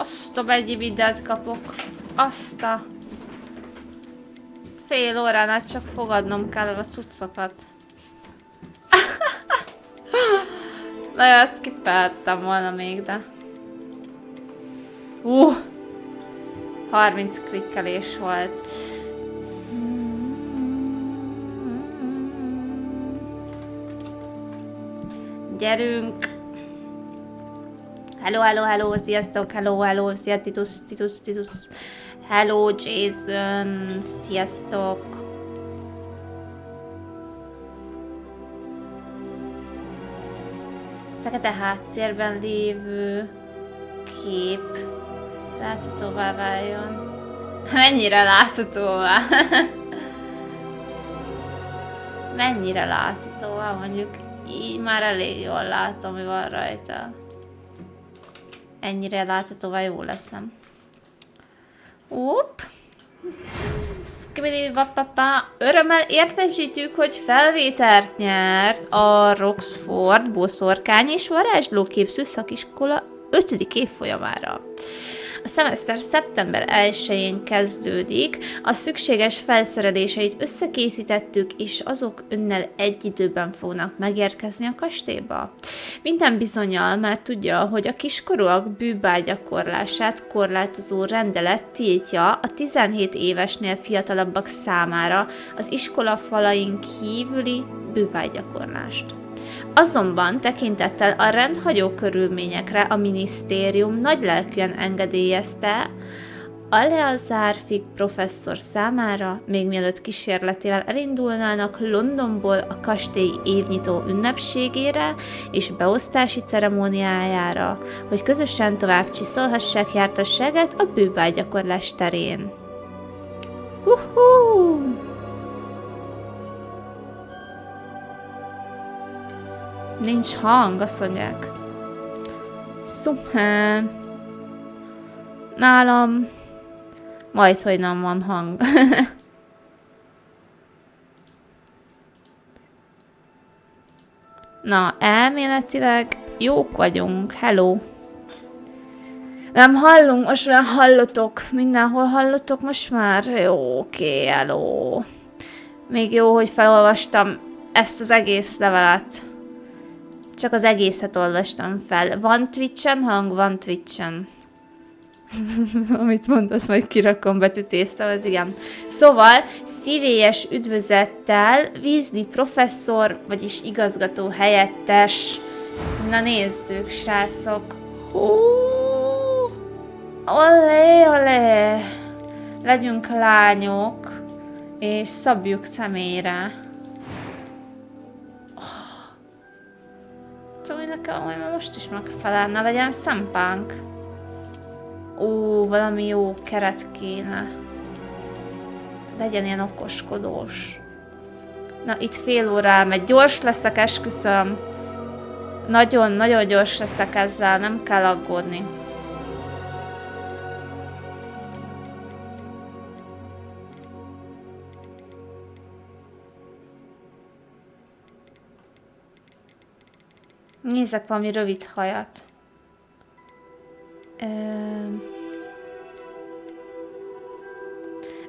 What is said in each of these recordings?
Azt a begyi mindent kapok. Azt a... Fél óránál csak fogadnom kell a cuccokat. Na jó, ezt kipehettem volna még, de... 30 klikkelés volt. Gyerünk! Hello, hello, hello, sziasztok, hello, hello, szia Titus. Hello, Jason, sziasztok. Fekete háttérben lévő kép láthatóvá váljon. Mennyire láthatóvá? Mennyire láthatóvá? Mondjuk így már elég jól látom, mi van rajta. Ennyire láthatóvá jó lesz, nem? Örömmel értesítjük, hogy felvételt nyert a Roxford boszorkány és varázslóképző szakiskola 5. évfolyamára. A szemeszter szeptember 1-én kezdődik, a szükséges felszereléseit összekészítettük, és azok önnel egy időben fognak megérkezni a kastélyba. Minden bizonnyal már tudja, hogy a kiskorúak bűvágyakorlását korlátozó rendelet tiltja a 17 évesnél fiatalabbak számára az iskola falain kívüli bűvágyakorlást. Azonban tekintettel a rendhagyó körülményekre a minisztérium nagylelkűen engedélyezte Aleazar Fig professzor számára, még mielőtt kísérletével elindulnának Londonból a kastély évnyitó ünnepségére és beosztási ceremóniájára, hogy közösen tovább csiszolhassák jártasságát a bűvágyakorlás terén. Nincs hang, azt mondják. Szuper. Nálam majdhogy nem van hang. Na, elméletileg jók vagyunk. Hello. Nem hallunk, most már hallotok. Mindenhol hallotok most már? Jó, oké, hello. Még jó, hogy felolvastam ezt az egész levelet. Csak az egészet olvastam fel. Van Twitchen hang? Van Twitchen. Amit mondasz, majd kirakom betűtésztem, ez igen. Szóval, szívélyes üdvözettel Weasley professzor, vagyis igazgató helyettes. Na nézzük, srácok. Olé. Legyünk lányok, és szabjuk személyre. Szóval nekem majd most is megfelelne, legyen szempánk. Valami jó keret kéne. Legyen ilyen okoskodós. Na, itt fél óra elmegy. Gyors leszek, esküszöm. Nagyon gyors leszek ezzel, nem kell aggódni. Nézzek valami rövid hajat.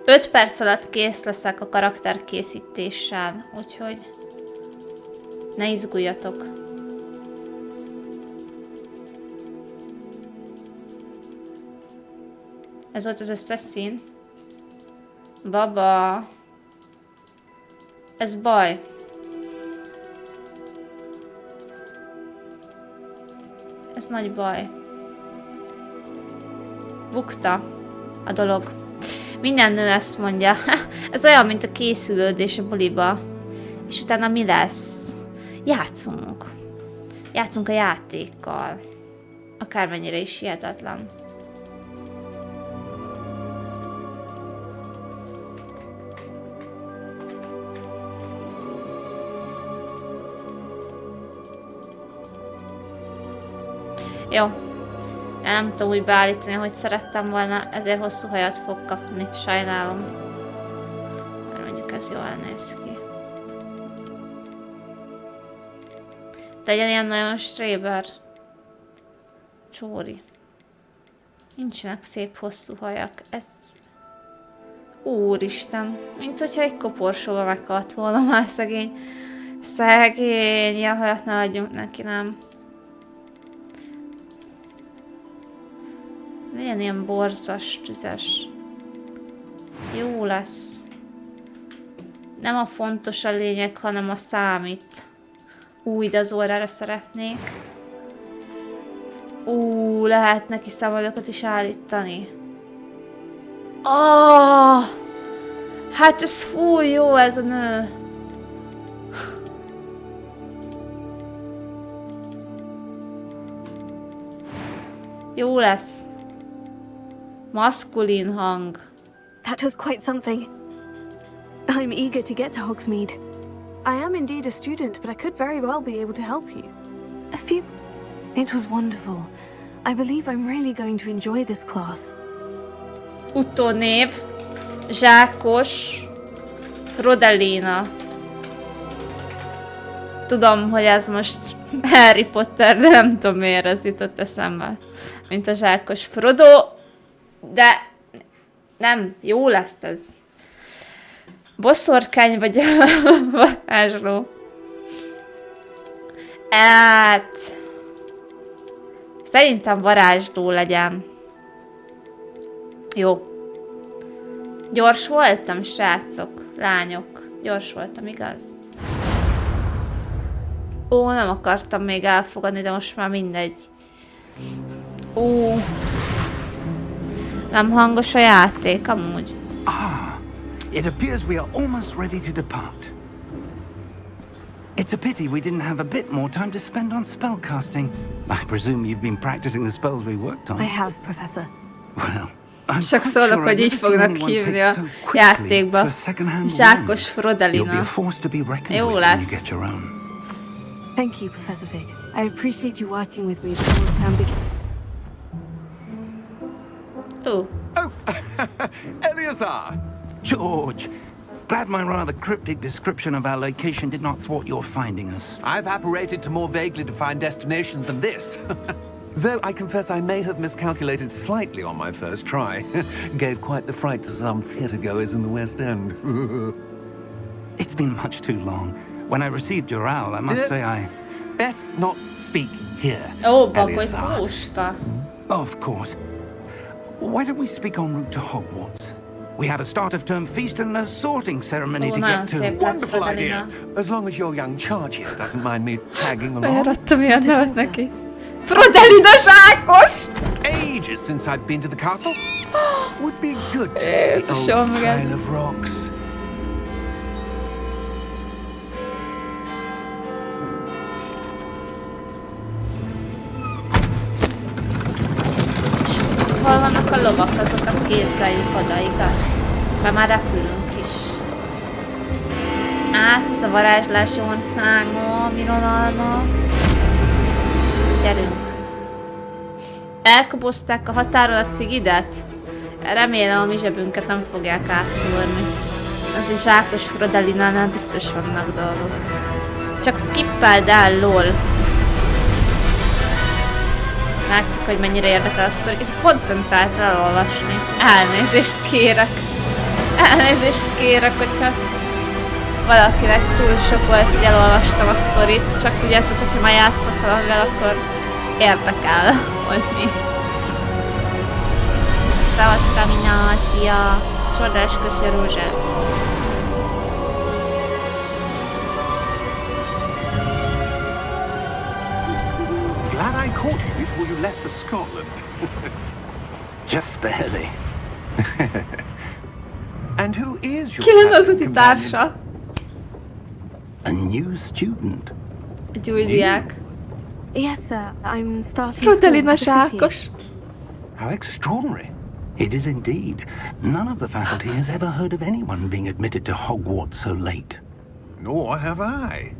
5 perc alatt kész leszek a karakterkészítéssel, úgyhogy ne izguljatok. Ez volt az összes szín. Baba. Ez baj. Ez nagy baj. Bukta a dolog. Minden nő ezt mondja. Ez olyan, mint a készülődés a buliba. És utána mi lesz? Játszunk. Játszunk a játékkal. Akármennyire is hihetetlen. Jó. Nem tudom úgy beállítani, hogy szerettem volna, ezért hosszú hajat fog kapni. Sajnálom. Mert mondjuk ez jól néz ki. Legyen ilyen nagyon stréber. Csóri. Nincsenek szép hosszú hajak. Ez... Úristen. Mint hogyha egy koporsóba meghalt volna már szegény. Szegény. Ilyen hajat ne adjunk neki, nem. Legyen ilyen borzas, tüzes. Jó lesz. Nem a fontos a lényeg, hanem a számít. De az órára szeretnék. Lehet neki szabadokat is állítani. Hát ez fúj, jó ez a nő. Jó lesz. Maszkulin hang. That was quite something. I'm eager to get to Hogsmeade. I am indeed a student, but I could very well be able to help you. It was wonderful. I believe I'm really going to enjoy this class. Utónév. Zsákos. Frodelina. Tudom, hogy ez most Harry Potter, de nem tudom miért ez jutott eszembe. Mint a Zsákos Frodo. De nem, jó lesz ez. Boszorkány vagy varázsló. Hát... Szerintem varázsló legyen. Jó. Gyors voltam, srácok, lányok. Gyors voltam, igaz? Nem akartam még elfogadni, de most már mindegy. Nem hangos a játék, amúgy. It appears we are almost ready to depart. It's a pity we didn't have a bit more time to spend on spellcasting. I presume you've been practicing the spells we worked on. I have, Professor. Well, I'm Csak szólok, hogy így fognak hívni a játékba. Zsákos Frodelina. Jó lesz. Thank you, Professor Fig. I appreciate you working with me before the term begins. Oh, Eleazar! George, glad my rather cryptic description of our location did not thwart your finding us. I've apparated to more vaguely defined destinations than this. Though I confess I may have miscalculated slightly on my first try. Gave quite the fright to some theatregoers in the West End. It's been much too long. When I received your owl, I must say I... Best not speak here, bagoly Eleazar. puska. Of course. Why don't we speak en route to Hogwarts? We have a start of term feast and a sorting ceremony to get to. Wonderful idea. As long as your young charge here doesn't mind me tagging along. Bejárattam ilyen nevet neki. Frodelina Zsákos! Ages since I've been to the castle. Would be good to see the old pile of rocks. Hol vannak a lovak, azokat képzeljük oda, igaz? Mert már repülünk is. Ez a varázslás jónfángó, mironalma. Gyerünk. Elkobozták a határon a cigidet? Remélem a mi zsebünket nem fogják áttúrni. Azért Zsákos Frodelinánál biztos vannak dolgok. Csak skippeld el, lol. Látszik, hogy mennyire érdekel a sztorik, és koncentráltra elolvasni. Elnézést kérek, hogyha valakinek túl sok volt, hogy elolvastam a sztorit. Csak tudjátok, hogyha már játszok valamivel, akkor érdekel, hogy mi. Szevasz, Kamina, szia! Csodás, köszi a rózsát! Glad I caught you before you left for Scotland. Just barely. And who is your Ki lenne az traveling úti companion? társa? A new student. Egy új diák. Yes, sir. I'm starting school Frodelina for the fifth year. Zsákos. How extraordinary. It is indeed. None of the faculty has ever heard of anyone being admitted to Hogwarts so late. Nor have I.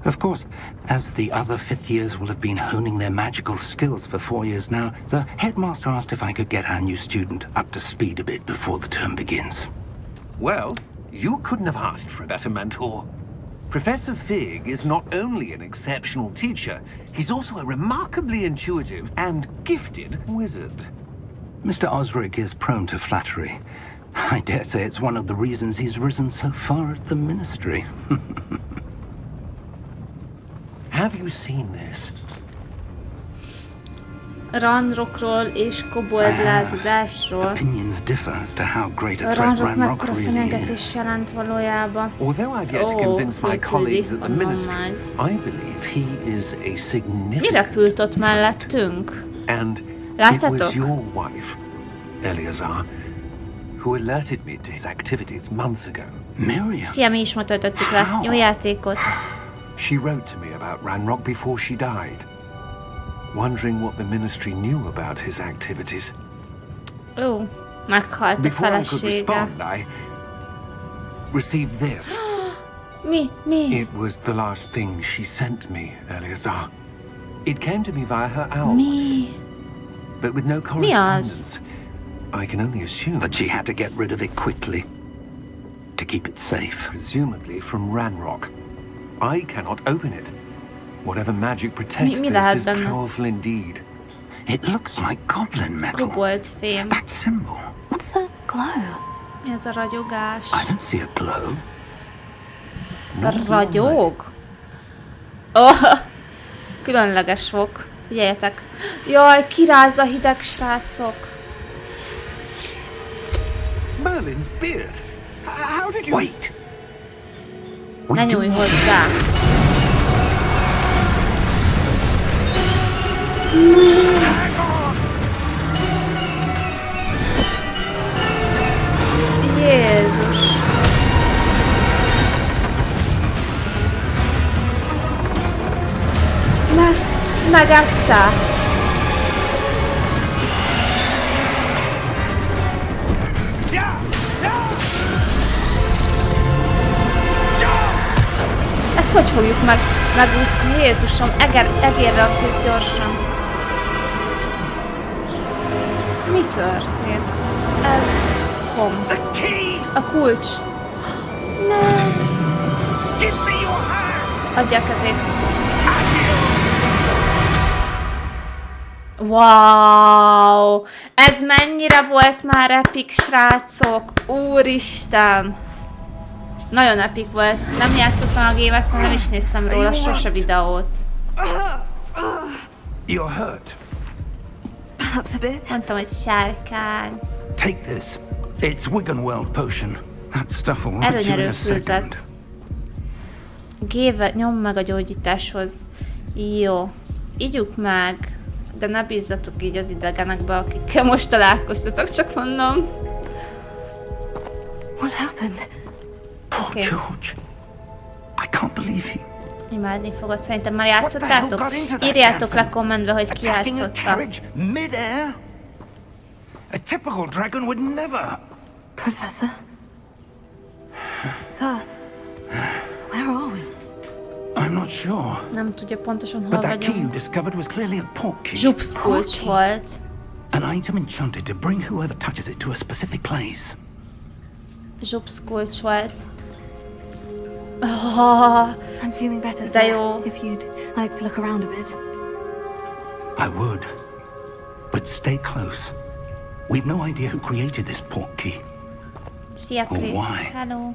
Of course, as the other fifth years will have been honing their magical skills for 4 years now, the headmaster asked if I could get our new student up to speed a bit before the term begins. Well, you couldn't have asked for a better mentor. Professor Fig is not only an exceptional teacher, he's also a remarkably intuitive and gifted wizard. Mr. Osric is prone to flattery. I dare say it's one of the reasons he's risen so far at the ministry. Have you seen this? Ranrockról és koboldlázadásról. Opinions differ as to how great a A threat ranrok Ranrock mekkora really fenyegetés is. jelent valójában. Although I've yet to convince my colleagues at the ministry, I believe he is a Mi significant repült ott threat. mellettünk? And it Láttátok? was your wife, Eleazar, who alerted me to his activities months ago. Miriam? Szia, mi is mutattuk le. Jó játékot. She wrote to me about Ranrock before she died, wondering what the ministry knew about his activities. Ó, meghalt a Before I could felesége. respond, I received this. Mi? It was the last thing she sent me, Eleazar. It came to me via her owl, Mi? but with no correspondence. I can only assume That she had to get rid of it quickly to keep it safe. presumably from Ranrock. I cannot open it. Whatever magic protects Mi this lehet is benne? powerful indeed. It looks like goblin metal. Kobold fém. That symbol. What's that glow? Mi ez a ragyogás? I don't see a glow. Ragyog? Oh, különleges fok. Figyeljetek. Jaj, kirázza hideg, srácok. Merlin's beard. How did you... Wait! Ne nyújj hozzá. Jézus. Megettem. Ezt hogy fogjuk megúszni? Jézusom, egérre a kész gyorsan. Mi történt? Ez pont. A kulcs. Ne. Adja a kezét. Wow! Ez mennyire volt már epik, srácok? Úristen! Nagyon epik volt. Nem játszottam a gémekkel, nem is néztem róla sose videót. You're hurt. Perhaps a bit. Mondtam, hogy sárkány. Take this. It's Wiggenweld potion. That stuff will want you in Erőnyerő a second. főzet. Géve, nyom meg a gyógyításhoz. Jó. Igyuk meg. De ne bízzatok így az idegenekbe, akikkel most találkoztatok, csak mondom. What happened? Poor Okay. George. I can't believe he... Imádni fogod. Szerintem már What the hell játszottátok? got into that Írjátok damn le kommentbe, hogy ki Attacking a játszotta. carriage mid-air? A typical dragon would never. Professor? Sir? Where are we? I'm not sure. Nem tudja pontosan hol But that key you vagyunk. discovered was clearly a port key. Zsupsz kulcs volt. An item enchanted to bring whoever touches it to a specific place. Zsupsz kulcs volt. Oh, I'm feeling better, De sir. jó. If you'd like to look around a bit. I would. But stay close. We've no idea who created this port key. szia Krisz. Why? Hello.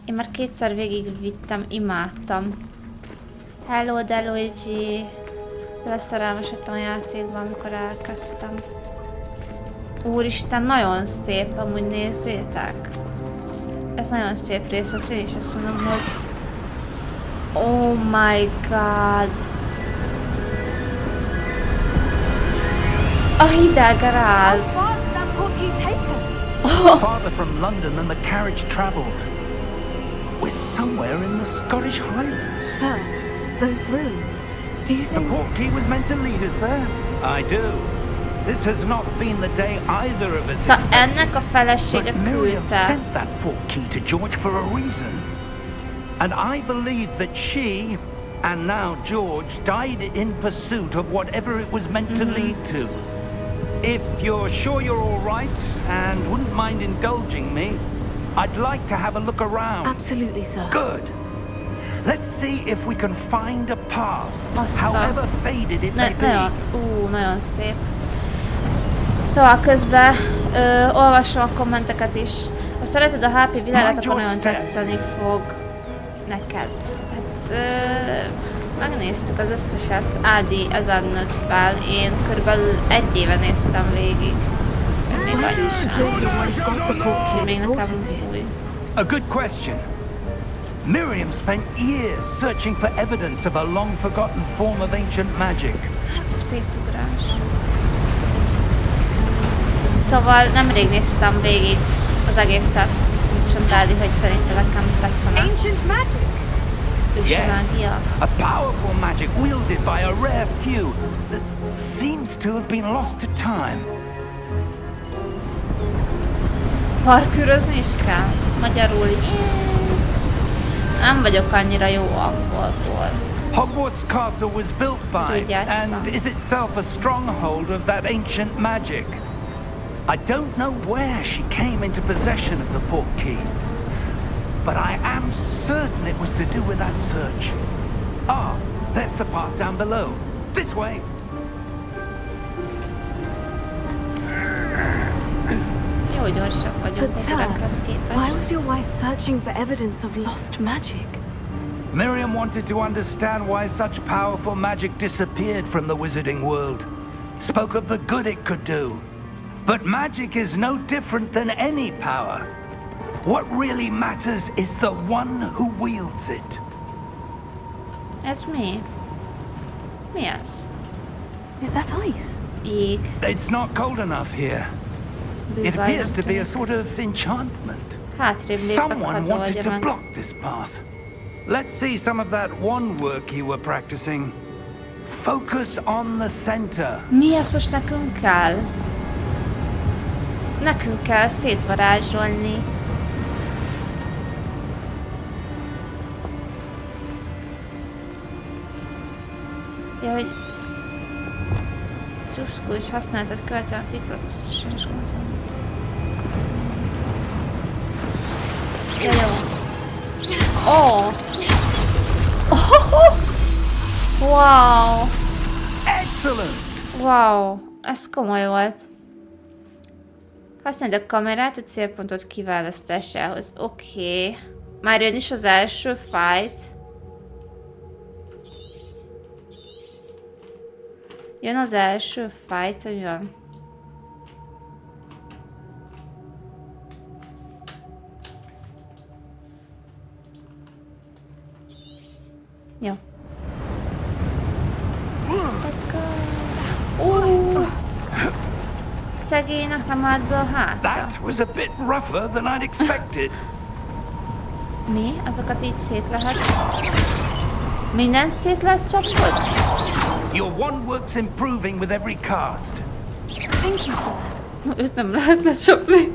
Én már kétszer végigvittem, imádtam. Hello, Deluigi. Leszerelmesedtem a játékban, amikor elkezdtem. Úristen, nagyon szép, amúgy nézzétek. Ez nagyon szép rész, azt én is azt mondom, hogy... Oh my god. A hideg ráz. How far did that port key take us? Farther from London than the carriage travelled. We're somewhere in the Scottish Highlands. Sir, those ruins. Do you The think... port key was meant to lead us there. I do. This has not been the day either of us Szóval expected. ennek a felesége But Miriam küldte. sent that port key to George for a reason. And I believe that she, and now George, died in pursuit of whatever it was meant to lead to. If you're sure you're all right and wouldn't mind indulging me, I'd like to have a look around. Absolutely, sir. Good. Let's see if we can find a path, Aztán. however faded it may be. Nagyon szép. Szóval közben olvasom a kommenteket is. Ha szereted a HP világát, akkor nagyon tetszeni fog neked. Hát megnéztük az összeset, Ádi ezen nőtt fel, én körülbelül 1 éve néztem végig. Még annyi sem. Még nekem új. A good question. Miriam spent years searching for evidence of a long-forgotten form of ancient magic. Space ugrás. Szóval nemrég néztem végig az egészet, és mondta Ádi, hogy szerintem nekem tetszene. Ancient magic? Yes, mágia. a powerful magic wielded by a rare few that seems to have been lost to time. Parkűrözni is kell? Magyarul nem vagyok annyira jó angolból. Hogwarts Castle was built by and is itself a stronghold of that ancient magic. I don't know where she came into possession of the portkey, but I am certain it was to do with that search. Ah, there's the path down below. This way. Jó gyorsak vagyunk But az sir, öreghez why képest. was your wife searching for evidence of lost magic? Miriam wanted to understand why such powerful magic disappeared from the wizarding world. Spoke of the good it could do. But magic is no different than any power. What really matters is the one who wields it. Ez mi? Mi ez? Is that ice? Jég. It's not cold enough here. It appears to be a sort of enchantment. Hátrébb lépek, Someone hadd wanted oldja to meg. block this path. Let's see some of that one work you were practicing. Focus on the center. Mi ez most nekünk kell? Nekünk kell szétvarázsolni. Ja, hogy... Zsuszkó is használatot követően fit professzionális gondol. Ja, jó. Oh! Oh! Wow! Excellent! Wow! Ez komoly volt. Használd a kamerát a célpontot kiválasztásához. Oké. Már jön is az első fight. Jön az első fight, hogy jön. Jó. Let's go. Szegénynek nem állt be a háta. That was a bit rougher than I'd expected. Mi? Azokat így szét lehet... Mindent szét lehet csapod? Your one work's improving with every cast. Thank you, sir. Őt nem lehet lecsapni.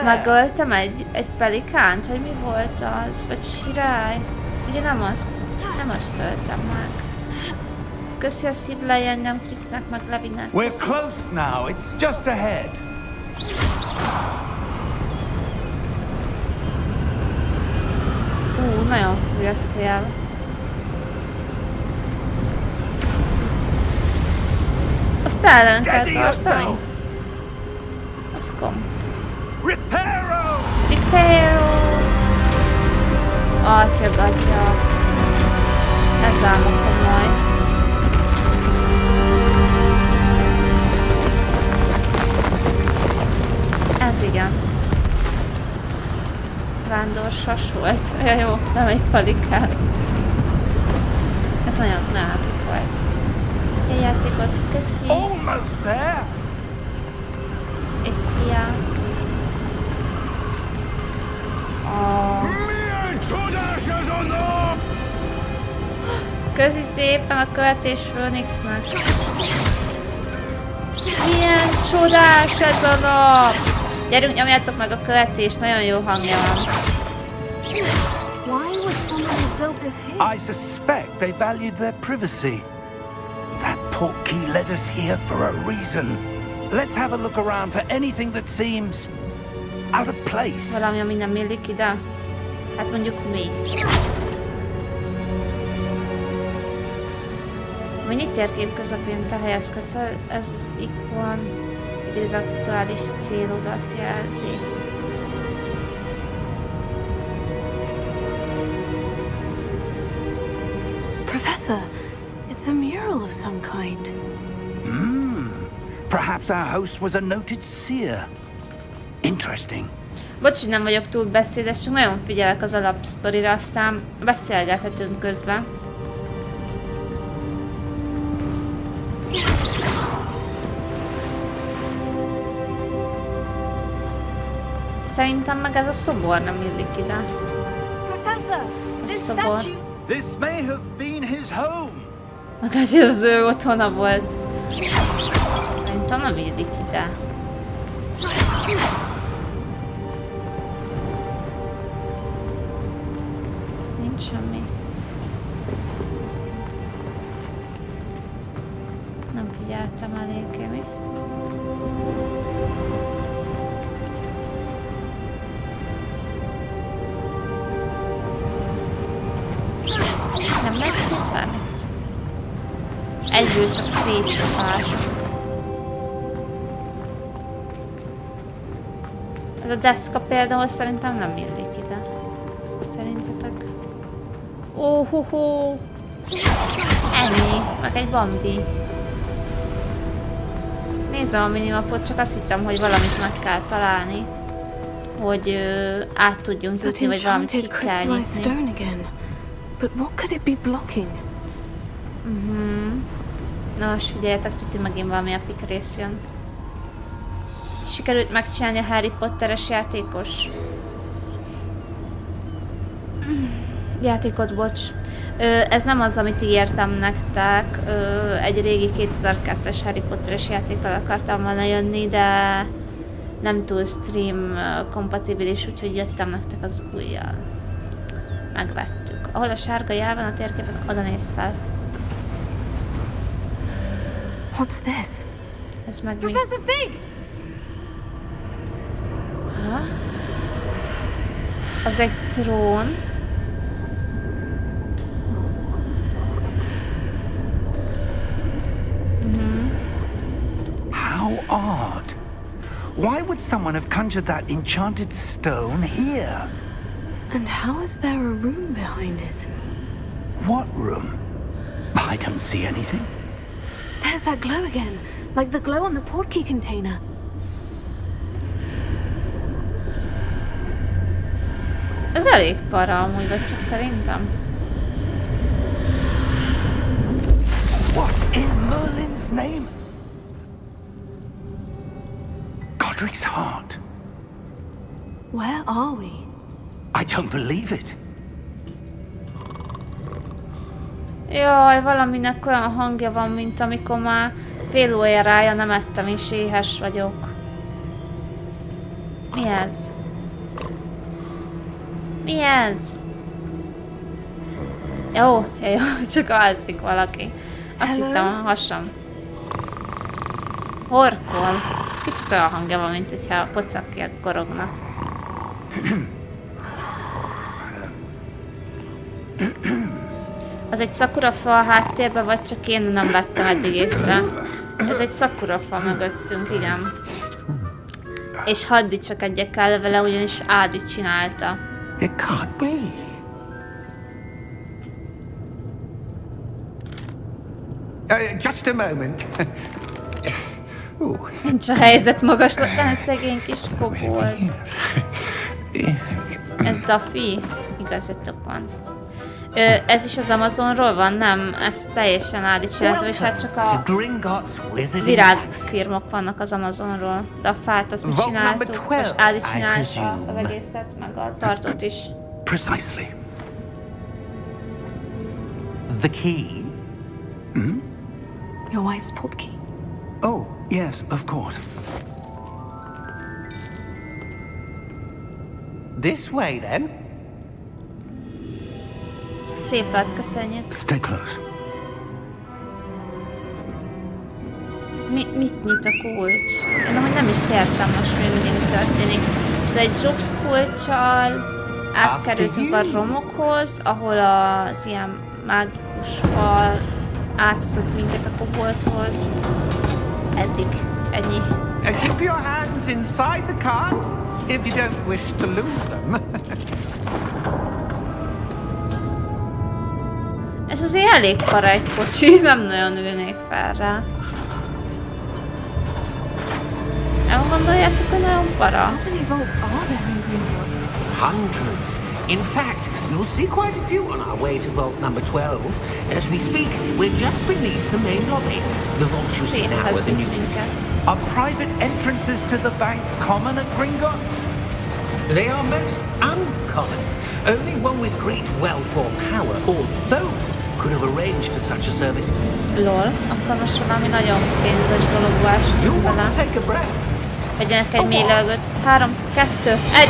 Megöltem egy pelikánt, hogy mi volt az? Vagy sirály? Ugye nem azt öltem meg. Köszi a szívlej engem Krisznek, meg Levinek. We're close now, it's just ahead. Nagyon fúj a szél. Azt ellen kell tartani? Az kom. Reparo! Atya-gatya. Ez ám a komoly. Ez igen. Vándor-sas volt. Ja, jó, nem egy palikán. Ez nagyon epik volt. A játékot köszi. Almost there! És szia. Köszi szépen a követés Phoenixnek. Milyen csodás ez a nap! Gyerünk, nyomjátok meg a követést, nagyon jó hangja van. Why would someone have built this here? I suspect they valued their privacy. That portkey led us here for a reason. Let's have a look around for anything that seems out of place. Valami, ami nem illik ide. Hát mondjuk mi? Mennyi térkép közepén te helyezkedsz, ez az ikon, hogy az aktuális célodat jelzi. Professor, it's a mural of some kind. Perhaps our host was a noted seer. Interesting. Bocs, hogy nem vagyok túl beszédes, csak nagyon figyelek az alapsztorira, aztán beszélgethetünk közben. Szerintem meg ez a szobor nem illik ide. Professor, Ez a this szobor. statue. This may have been his home. Meg hogy az ő otthona volt. Szerintem nem illik ide. Nincs semmi. Nem figyeltem eléggé, mi? Nem lehet szétverni? Egyből csak szétcsapás. Ez a deszka például szerintem nem illik ide. Szerintetek? Óhoho! Ennyi, meg egy Bambi. Nézem a minimapot, csak azt hittem, hogy valamit meg kell találni. Hogy át tudjunk jutni, vagy valamit ki kell nyitni. But what could it be blocking? Na most figyeljetek, tuti megint valami epic rész jön. Sikerült megcsinálni a Harry Potteres játékot, bocs. Ez nem az, amit ígértem nektek. Egy régi 2002-es Harry Potteres játékkal akartam volna jönni, de nem túl stream kompatibilis, úgyhogy jöttem nektek az újjal. Megvettük. Ahol a sárga jel van a térképen, oda néz fel. What's this? Ez meg mi? Professor Fig! Ha? Az egy trón. How odd. Why would someone have conjured that enchanted stone here? And how is there a room behind it? What room? I don't see anything. There's that glow again, like the glow on the portkey container. Ez elég para amúgy, vagy csak szerintem. What in Merlin's name? Godric's heart. Where are we? I don't believe it. Jaj, valaminek olyan hangja van, mint amikor már fél órája nem ettem és éhes vagyok. Mi ez? Mi ez? Jó, csak alszik valaki. Azt hittem a hasam. Horkol. Kicsit olyan hangja van, mint hogyha a pocakjak korogna. Az egy szakurafa a háttérben, vagy csak én nem vettem eddig észre? Ez egy szakurafa mögöttünk, igen. És hadd dicsekedjek el vele, ugyanis Ádi csinálta. It can't be. Just a moment. Nincs a helyzet magaslatán, szegény kis kobold. Ez Zafi? Igazatok van. Ez is az Amazonról van? Nem, ez teljesen Ádi csinálta, és hát csak a virágszirmok vannak az Amazonról. De a fát azt mi csináltuk, és Ádi csinálta az egészet, meg a tartót is. Precisely. The key? Your wife's portkey. Oh, yes, of course. This way, then? Szép lett, köszönjük. Stay close. Mit nyit a kulcs? Én amúgy nem is értem most még, mi történik. Ez egy zsupsz kulccsal, Átkerültünk a romokhoz, ahol az ilyen mágikus fal áthozott minket a kobolthoz. Eddig ennyi. Keep your hands inside the cart if you don't wish to lose them. Ez azért elég para egy kocsi, nem nagyon ülnék fel rá. Nem gondoljátok, hogy nagyon para? How many vaults are there in Gringotts? Hundreds. In fact, you'll see quite a few on our way to vault number 12. As we speak, we're just beneath the main lobby. The vaults you see now are the newest. Are private entrances to the bank common at Gringotts? They are most uncommon. Only one with great wealth or power, or both, could have arranged for such a service. Lol, akkor most valami nagyon pénzes dologba You'll estünk want bele. to take a breath. Vegyenek egy mély levegőt. 3, 2, 1.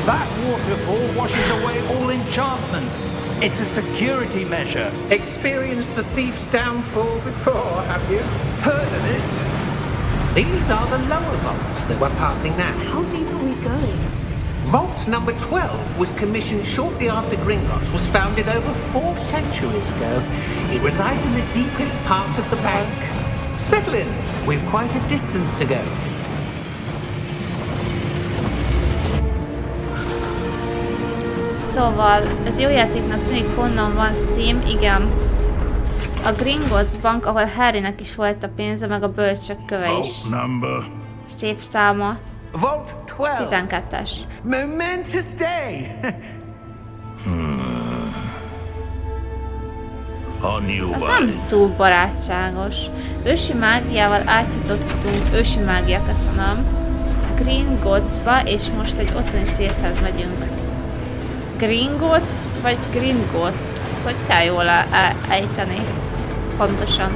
That waterfall washes away all enchantments. It's a security measure. Experienced the thief's downfall before, have you? Heard of it? These are the lower vaults that we're passing now. How deep are we going? Vault number 12 was commissioned shortly after Gringotts was founded over 4 centuries ago. It resides in the deepest part of the bank. Settle in. We've quite a distance to go. Szóval, ez jó játéknak tűnik, honnan van Steam, igen. A Gringotts bank, ahol Harrynek is volt a pénze, meg a bölcsök köve is. Number. Szép száma. Vault 12. 12-es. Momentous day. On you, Az buddy. nem túl barátságos. Ősi mágiával átjutottunk, ősi mágia, köszönöm, a Gringottsba, és most egy otthoni széfhez megyünk. Gringotts vagy Gringott? Hogy kell jól ejteni? Pontosan.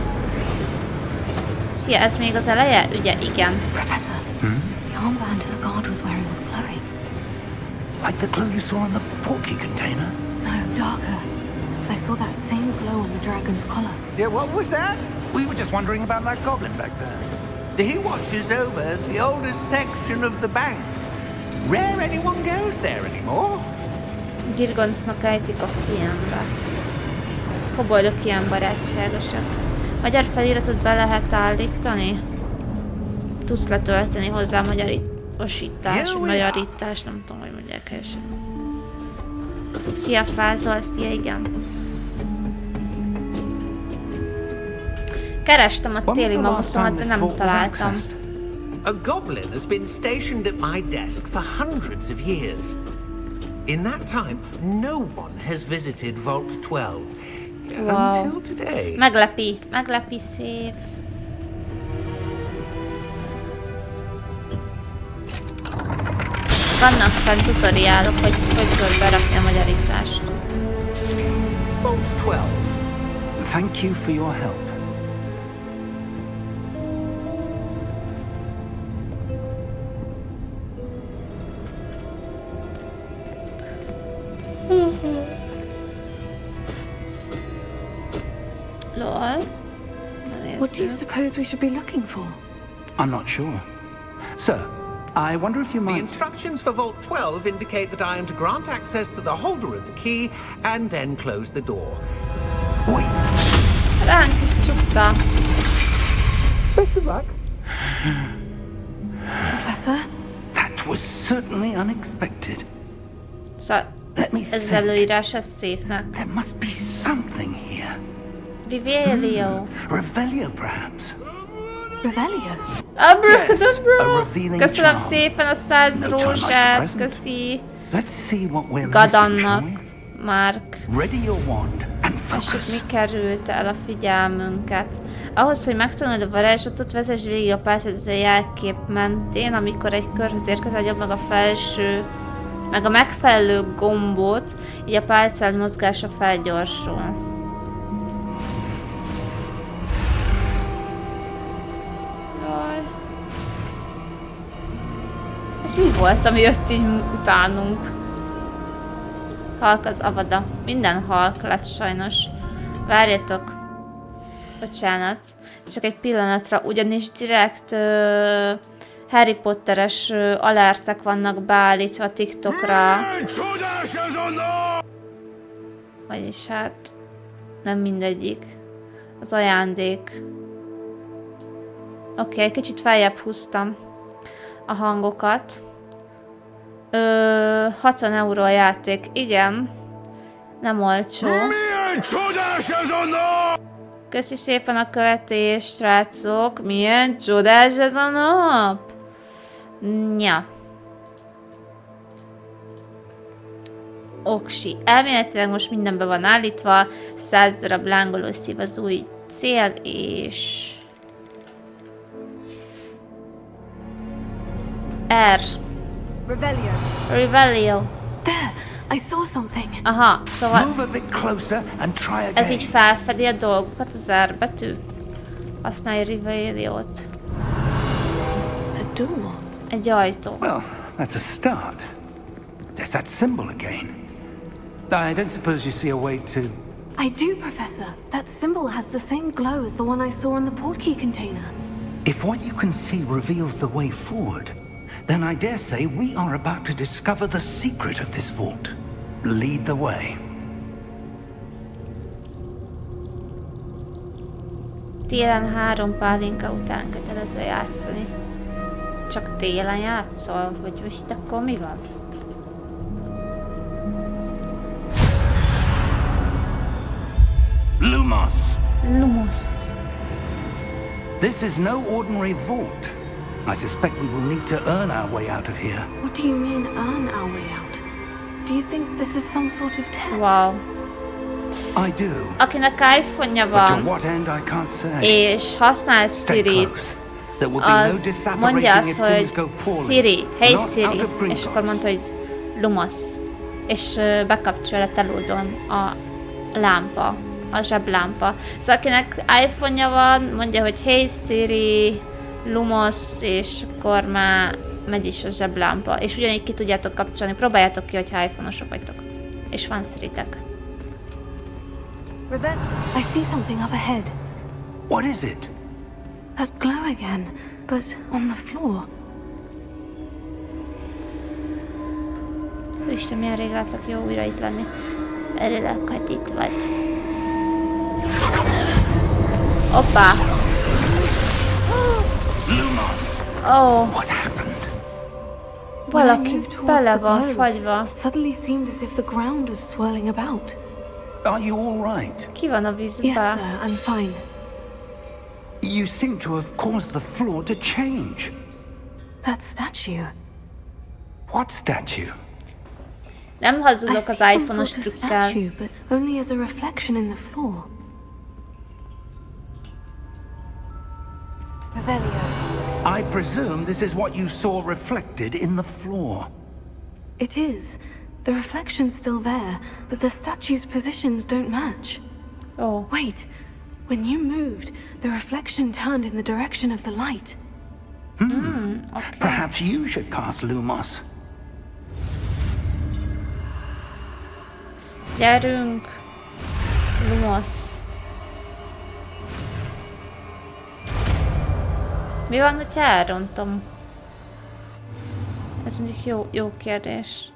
Szia, ez még az eleje? Ugye, igen. Professor, the armband the guard was wearing was glowing. Like the glow you saw on the porky container? No, darker. I saw that same glow on the dragon's collar. Yeah, what was that? We were just wondering about that goblin back there. He watches over the oldest section of the bank. Rare anyone goes there anymore. Girgoncnak ejtik a filmbe. Koboldok ilyen barátságosak. Magyar feliratot be lehet állítani? Tudsz letölteni hozzá magyarosítás, magyarítás, nem tudom, hogy mondják helyesen. Szia, Fázol, szia, igen. Kerestem a téli mamoszomat, de nem találtam. A goblin has been stationed at my desk for hundreds of years. In that time, no one has visited Vault 12. Wow. Until today. Meglepi szép. Vannak fenn tutoriálok, hogy tudod berakni a magyarítást. Vault 12. Thank you for your help. Lol. What do you suppose we should be looking for? I'm not sure. Sir, I wonder if you The might... instructions for Vault 12 indicate that I am to grant access to the holder of the key and then close the door. Wait! Ránk is csukta. Professor? That was certainly unexpected. Szóval Let me ez az think. előírás, ez szépnek. There must be something here. Rivelio. Revelio, perhaps? Revelio? Abracadabra! a revealing Köszönöm charm. szépen a 100 No time like the rózsát, present. köszi. Let's see what we're missing, Gadannak, shall we? Márk. Ready your wand and És focus. mi került el a figyelmünket? Ahhoz, hogy megtanuld a varázslatot, vezess végig a pálcát a jelkép mentén, amikor egy körhöz érkezel, nyomd meg a felső, meg a megfelelő gombot, így a pálcád mozgása felgyorsul. Jaj. Ez mi volt, ami jött így utánunk? Halk az avada. Minden halk lett sajnos. Várjatok. Bocsánat. Csak egy pillanatra, ugyanis direkt Harry Potteres alertek vannak beállítva a TikTokra. Vagyis hát nem mindegyik. Az ajándék. Oké, kicsit feljebb húztam a hangokat. 60 euró a játék. Igen. Nem olcsó. Milyen csodás ez a nap! Köszi szépen a követést, srácok. Milyen csodás ez a nap! Ja. Oksi. Elméletileg most mindenbe van állítva. 100 darab lángoló szív az új cél, és... R. Revelio. There, I saw something. Aha, szóval Move a bit closer and try again. ez így felfedi a dolgokat, az R betű. Használj Reveliót. A door. Egy ajtó. Well, that's a start. There's that symbol again. I don't suppose you see a way to... I do, Professor. That symbol has the same glow as the one I saw in the portkey container. If what you can see reveals the way forward, then I dare say we are about to discover the secret of this vault. Lead the way. Télen 3 pálinka után kötelező játszani. Csak télen játszol? Vagy most akkor mi van? Lumos! Lumos. This is no ordinary vault. I suspect we will need to earn our way out of here. What do you mean, earn our way out? Do you think this is some sort of test? Wow. I do. Akinek iPhone-ja But to van, what end I can't say. és használ Stay Siri-t, close. There will be no az mondja disapparating azt, if things hogy go poorly. Siri, hey Not Siri, out of és Gringotts. akkor mondta, hogy Lumos, és bekapcsol a telódon a lámpa, a zseblámpa. Szóval akinek iPhone-ja van, mondja, hogy hey Siri, Lumos, és akkor már megy is a zseblámpa. És ugyanígy ki tudjátok kapcsolni, próbáljátok ki, hogyha iPhone-osok vagytok. És van Siri-tek. Revel, I see something up ahead. What is it? That glow again, but on the floor. Isten, milyen rég látok jó újra itt lenni. Örülök, hogy itt vagy. Hoppá! Oh, What happened? When I valaki moved towards bele the van glow, fagyva. it suddenly seemed as if the ground was swirling about. Are you all right? Ki van a Yes, vízbe? sir, I'm fine. You seem to have caused the floor to change. That statue. What statue? Nem I hazudok see az some iPhone-os sort of trükkel. statue, but only as a reflection in the floor. Revelio. I presume this is what you saw reflected in the floor. It is. The reflection's still there, but the statue's positions don't match. Ó, Wait. When you moved, the reflection turned in the direction of the light. oké. Perhaps you should cast Lumos. Gyerünk! Lumos. Mi van, hogyha elrontom? Ez mondjuk jó kérdés.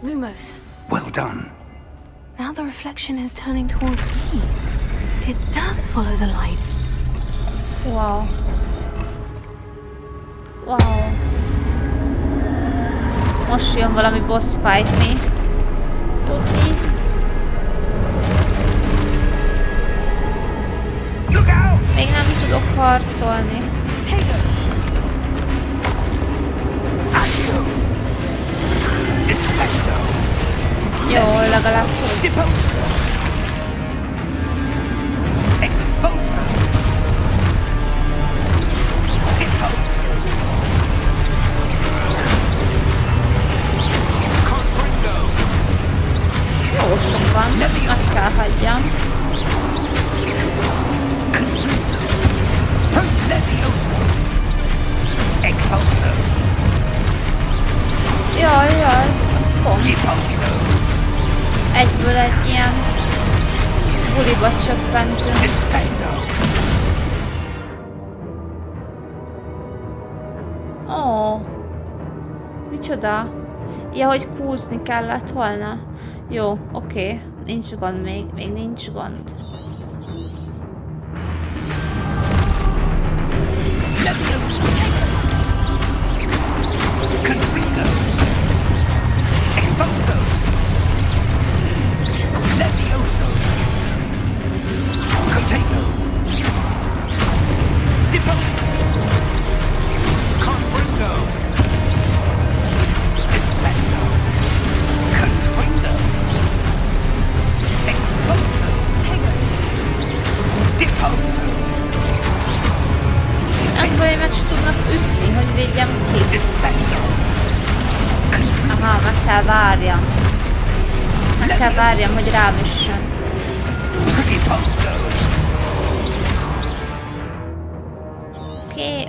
Lumos. Well done. Now the reflection is turning towards me. It does follow the light. Wow. Wow. Most jön valami boss fight mi? Tuti. Look out! Még nem tudok harcolni. Potato. Accio! Defecto! Jó, legalább tud. Deposer! Exposer! Deposer! Comprendo! Jó sok van, azt kell hagyjam. Leviosa! Expulso! Jaj, az pont. Deposer! Egyből egy ilyen buliba csöppentünk. Ó, micsoda? Ja, hogy kúzni kellett volna. Jó, oké. Nincs gond még nincs gond. Az baj, meg se tudnak ütni, hogy védjem ki. Aha, meg kell várjam. Meg kell várjam, hogy rám üssön.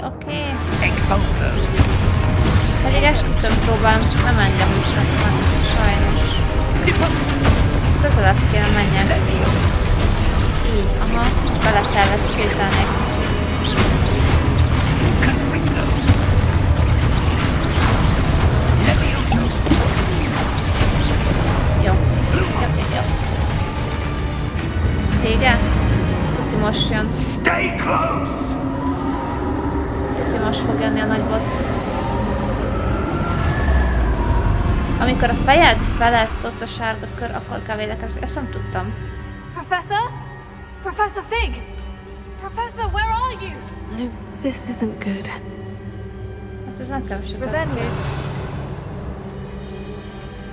Oké. Pedig esküszöm próbálom, csak nem engem ütnek meg, sajnos. Közelebb kéne menjen. Így, aha, bele kellett sétálni egy kicsit. Jó. Vége? Tuti most jön. Stay close! Tuti most fog jönni a nagy boss. Amikor a fejed felett ott a sárga kör, akkor kell védekezni. Ezt nem tudtam. Professor? Professor Fig! Professor, where are you? Luke, this isn't good. Hát ez nekem se Revelio. tetszik.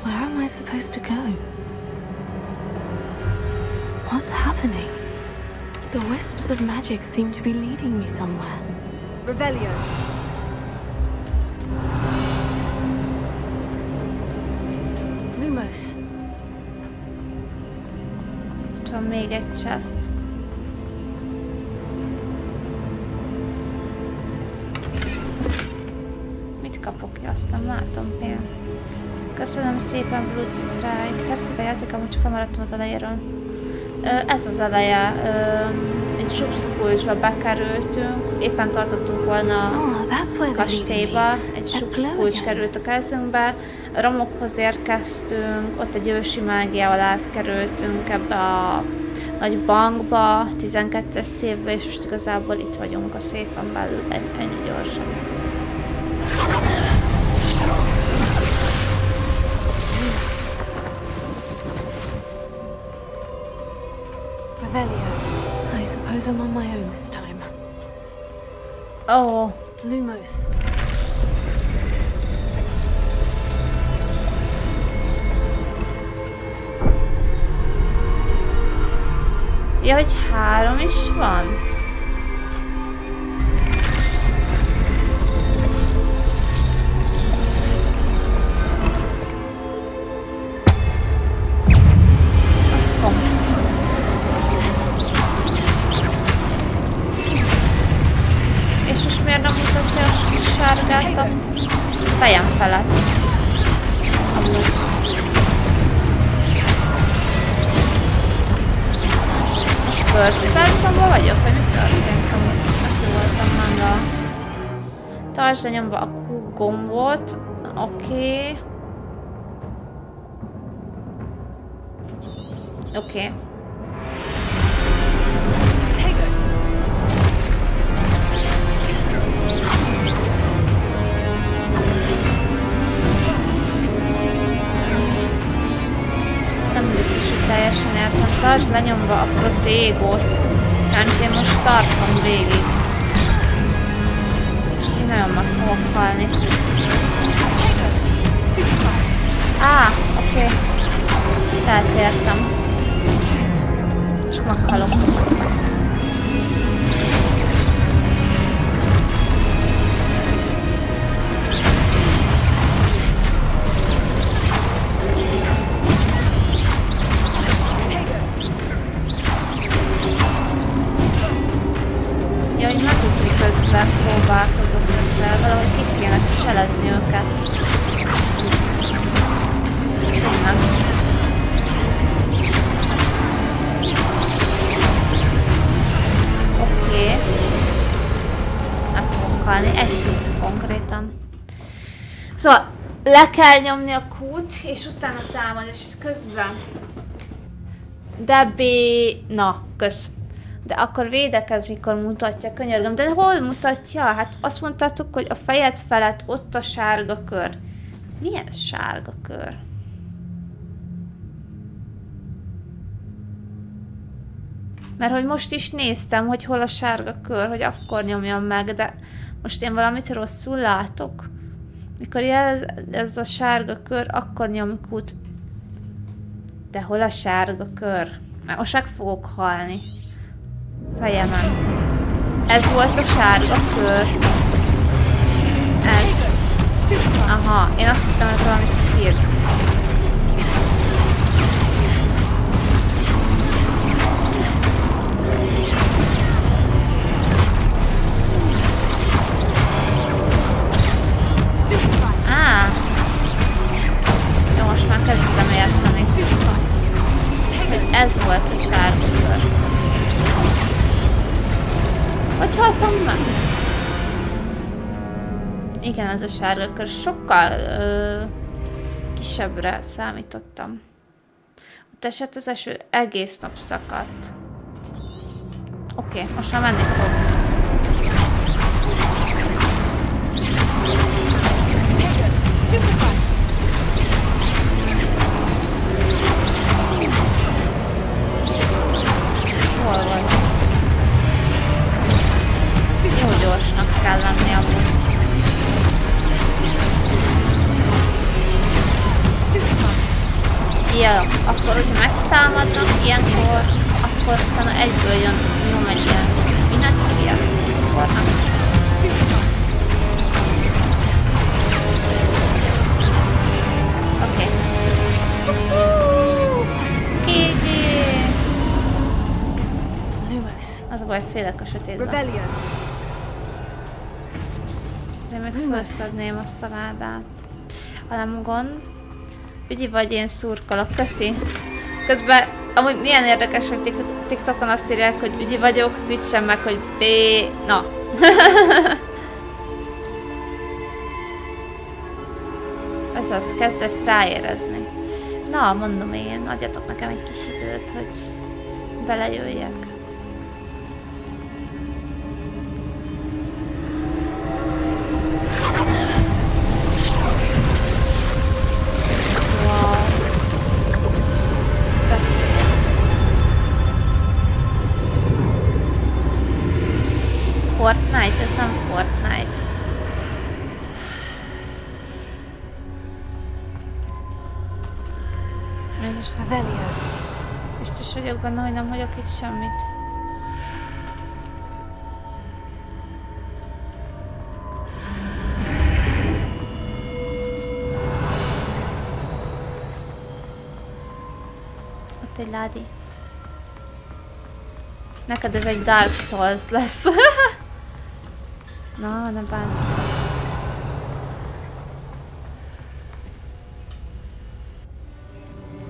Where am I supposed to go? What's happening? The wisps of magic seem to be leading me somewhere. Revelio. Lumos. Ott van még egy chest. Mit kapok ki? Azt nem látom, pénzt. Köszönöm szépen, Bloodstrike. Tetszik a játék, amúgy csak lemaradtam az elejéről. Ez az eleje. Egy subszkulcsba bekerültünk. Éppen tartottunk volna a kastélyba. Egy subszkulcs került a kezünkbe. Romokhoz érkeztünk. Ott egy ősi mágiával átkerültünk ebbe a nagy bankba, 12-es széfbe, és most igazából itt vagyunk a széfen belül. Ennyi gyorsan. Revelio. I suppose I'm on my own this time. Oh. Lumos. Ja, hogy 3 is van? Az kom. És most miért nem mutatja a kis sárgát a fejem felett? Amúgy. First person-ban vagyok, hogy mi történt, amúgy neki voltam már. Tartsd le nyomva a Q gombot. Oké. Oké. Nem biztos, hogy teljesen értem. Tartsd lenyomva a protégót. Tehát én most tartom végig. És én nagyon meg fogok halni. Oké. Tehát értem. Csak meghalok. Ja, hogy megugrik közben próbálkozok ezzel, valahogy ki kéne cselezni őket. Tényleg. meghalni, egy hit konkrétan. Szóval le kell nyomni a kút, és utána támad, és közben... Na, kösz. De akkor védekez, mikor mutatja, könyörgöm. De hol mutatja? Hát azt mondtátok, hogy a fejed felett ott a sárga kör. Mi ez sárga kör? Mert hogy most is néztem, hogy hol a sárga kör, hogy akkor nyomjam meg, de most én valamit rosszul látok. Mikor ez a sárga kör, akkor nyomjuk út. De hol a sárga kör? Mert most meg fogok halni. Fejemen. Ez volt a sárga kör. Ez. Aha, én azt hittem, ez valami skill. Jó, most már kezdtem érteni, hogy ez volt a sárga kör. Hogy haltam meg? Igen, ez a sárga kör. Sokkal kisebbre számítottam. Ott esett az eső, egész nap szakadt. Oké, most már menni fog. Hol vagy? Jó gyorsnak kell lenni amúgy. Ja, akkor hogyha megtámadnak ilyenkor, akkor utána egyből jön egy ilyen, minek hívják, szupornak. Oké. Az a baj, félek a sötétben. Azért még felszedném azt a ládát. Ha nem gond. Ügyi vagy, én szurkolok, köszi. Közben, amúgy milyen érdekes, hogy TikTokon azt írják, hogy ügyi vagyok, Twitchen meg, hogy B... Na. Ez az, kezdesz ráérezni. Na, mondom én, adjatok nekem egy kis időt, hogy belejöjjek. Fortnite, ez nem Fortnite. Biztos vagyok benne, hogy nem hagyok itt semmit. Ott egy ládi. Neked ez egy Dark Souls lesz. Na, ne bántsatok.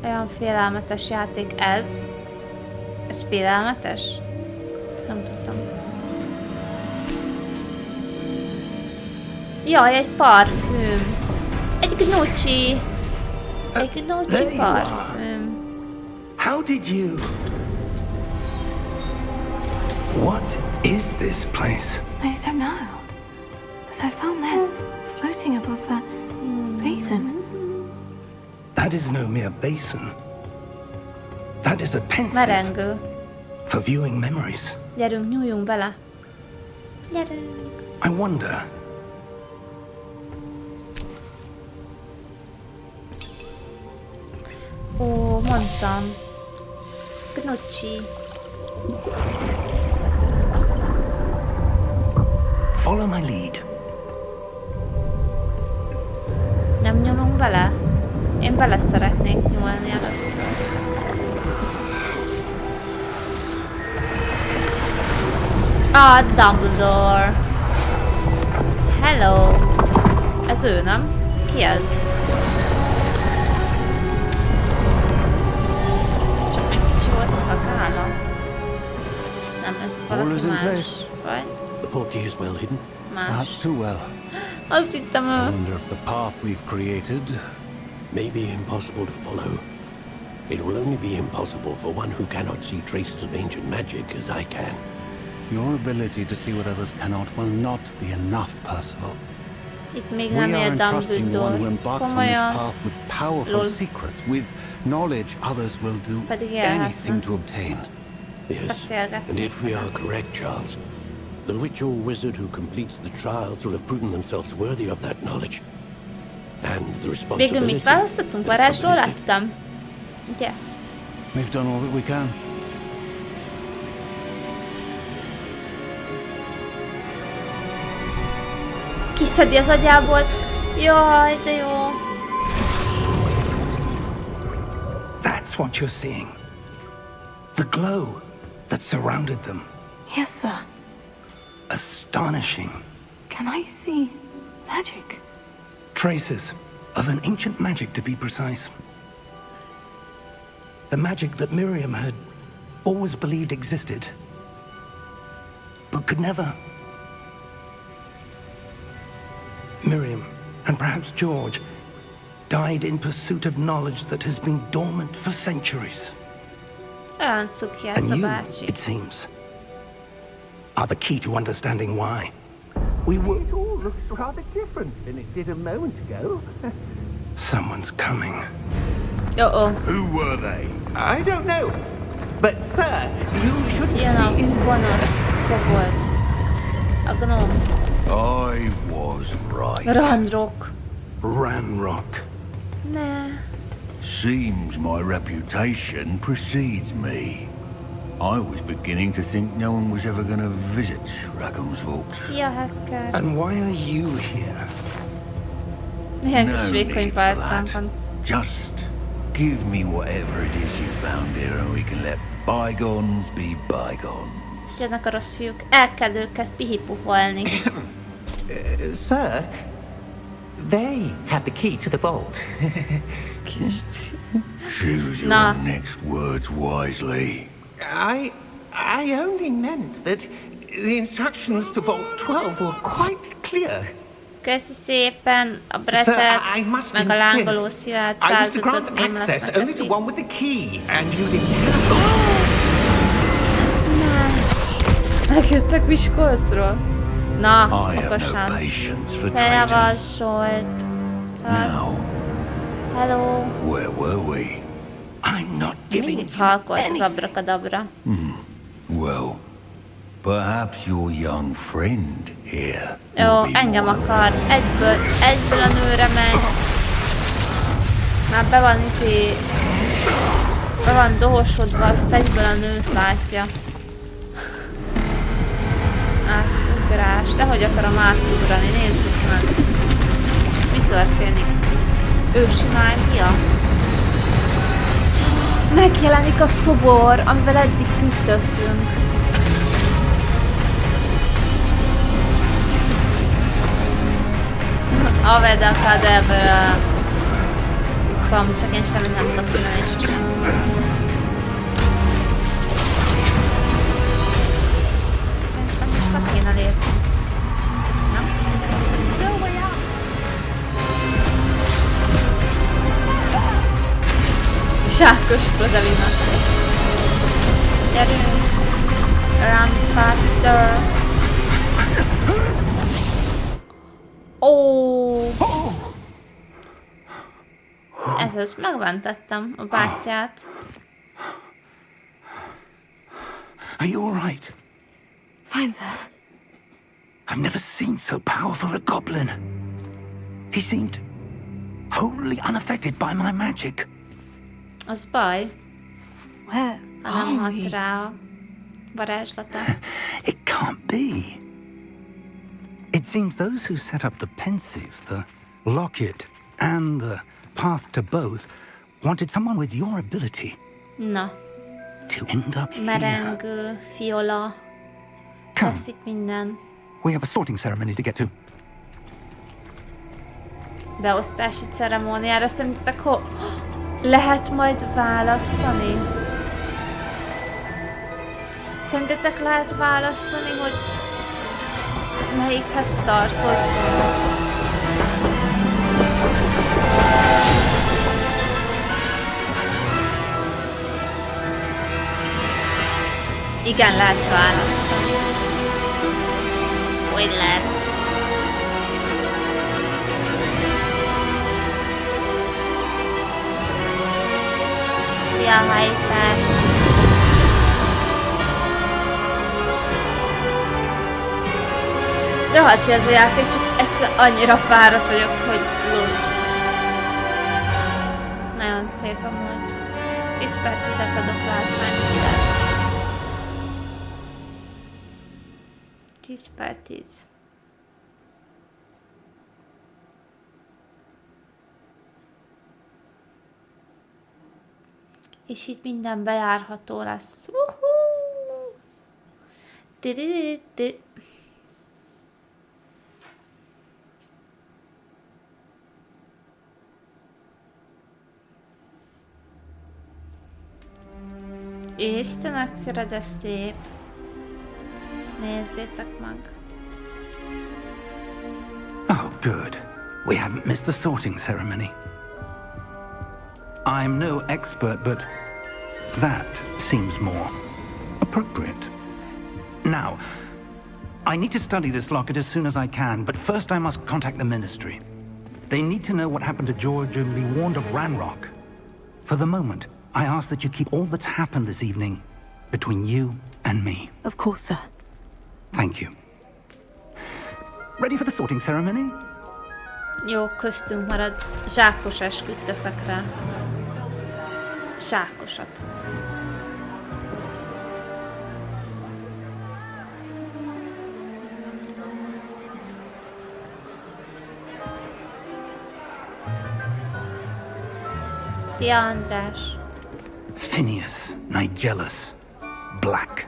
Olyan félelmetes játék ez. Ez félelmetes? Nem tudtam. Jaj, egy parfüm. Egy gnocchi. Egy gnocchi parfüm. How did you... What is this place? I don't know. But I found this floating above that basin. That is no mere basin. That is a pensive Merengő. for viewing memories. Gyerünk, nyúljunk bele. Gyerünk. I wonder... Ó, mondtam. Gnocchi. Follow my lead. Nem nyúlunk bele? Én bele szeretnék nyúlni először. Ah, Dumbledore. Hello. Ez ő, nem? Ki ez? Csak meg kicsi volt a szakálla. Nem, ez valaki más. Vagy? The portkey is well hidden. más. Perhaps too well. Azt hittem I ő. wonder if the path we've created May be impossible to follow. It will only be impossible for one who cannot see traces of ancient magic as I can. Your ability to see what others cannot will not be enough, Percival. Itt még We nem are él entrusting the one who Dumbledore. embarks on this Komolyan. path with powerful Lol. secrets, with knowledge others will do Pedig élhetne. anything to obtain. Yes. Beszélgetni. And if we are correct, Charles, the ritual wizard who completes the trials will have proven themselves worthy of that knowledge. And the Végül responsibility. mit választottunk? that Varázsló accompanies it. lettem? Ugye? We've done all that we can. Kiszedi az agyából. Jaj, de jó. That's what you're seeing. The glow that surrounded them. Yes, sir. Astonishing. Can I see magic? Traces of an ancient magic, to be precise. The magic that Miriam had always believed existed, but could never. Miriam, and perhaps George, died in pursuit of knowledge that has been dormant for centuries. Olyan cuki ez And a you, bácsi. it seems, are the key to understanding why. We were. It all looks rather different than it did a moment ago. Someone's coming. Jó, Who were they? I don't know. But, sir, you shouldn't ilyen a be in... gonosz kobold. A gnóm. I was right. Ranrok. Ranrock. Ne. Seems my reputation precedes me. I was beginning to think no one was ever going to visit Rackham's Vault. Szia, hacker. And why are you here? Milyen No kis need vékony for pálcán that. van. Just give me whatever it is you found here and we can let bygones be bygones. Jönnek a rossz fiúk. El kell őket pihipuholni. Sir, they have the key to the vault. Choose your Nah. next words wisely. I only meant that the instructions to Vault 12 were quite clear. Köszi szépen a Sir, bretet, I must meg a lángoló insist. szilárd I was to 105-öt grant én access lesznek only to eszi. one with the key, and you didn't have it. Megjöttek Miskolcról. Na, I have no okosan. patience for traitors. Feljavasolt. Now, Hello. where were we? I'm not giving Mindig you halkolt az anything. abrakadabra. Well, perhaps your young friend here Jó, will be engem more akar. Egyből a nőre megy. Már be van dohosodva, azt egyből a nőt látja. Átugrás. Dehogy akarom átugrani, nézzük meg. Mi történik? Ősi mágia? Megjelenik a szobor, amivel eddig küzdöttünk. Aveda Kadabra. Tudom, csak én semmit nem tudok csinálni sosem. Szerintem most le kéne lépni. Nem? Zsákos Frodelina. Gyerünk! Run faster! Ó! Ezzel megmentettem a bátyját. Are you all right? Fine, sir. I've never seen so powerful a goblin. He seemed wholly unaffected by my magic. Az baj, Where ha nem are hatsz we? rá a varázslata. It can't be. It seems those who set up the pensive, the locket, and the path to both wanted someone with your ability Na, to end up here. merengő, fiola, Come, teszik minden. we have a sorting ceremony to get to. Beosztási ceremóniára szerintetek lehet majd választani? Szerintetek lehet választani, hogy melyikhez tartozzunk. Igen, lehet választani. Spoiler. Szia, Hyper! Rohadt ki ez a játék, csak egyszer annyira fáradt vagyok, hogy lul. Nagyon szép amúgy. 10/10 adok látványvilág. 10/10. És itt minden bejárható lesz. Istenek, de szép. Nézzétek meg. Oh, good. We haven't missed the sorting ceremony. I'm no expert, but that seems more appropriate. Now, I need to study this locket as soon as I can, but first I must contact the Ministry. They need to know what happened to George and be warned of Ranrock. For the moment, I ask that you keep all that's happened this evening between you and me. Of course, sir. Thank you. Ready for the sorting ceremony? Jó, köztünk marad. Zsákos esküt teszek rá. Zsákosat. Szia, András. Phineas, Nigellus, Black.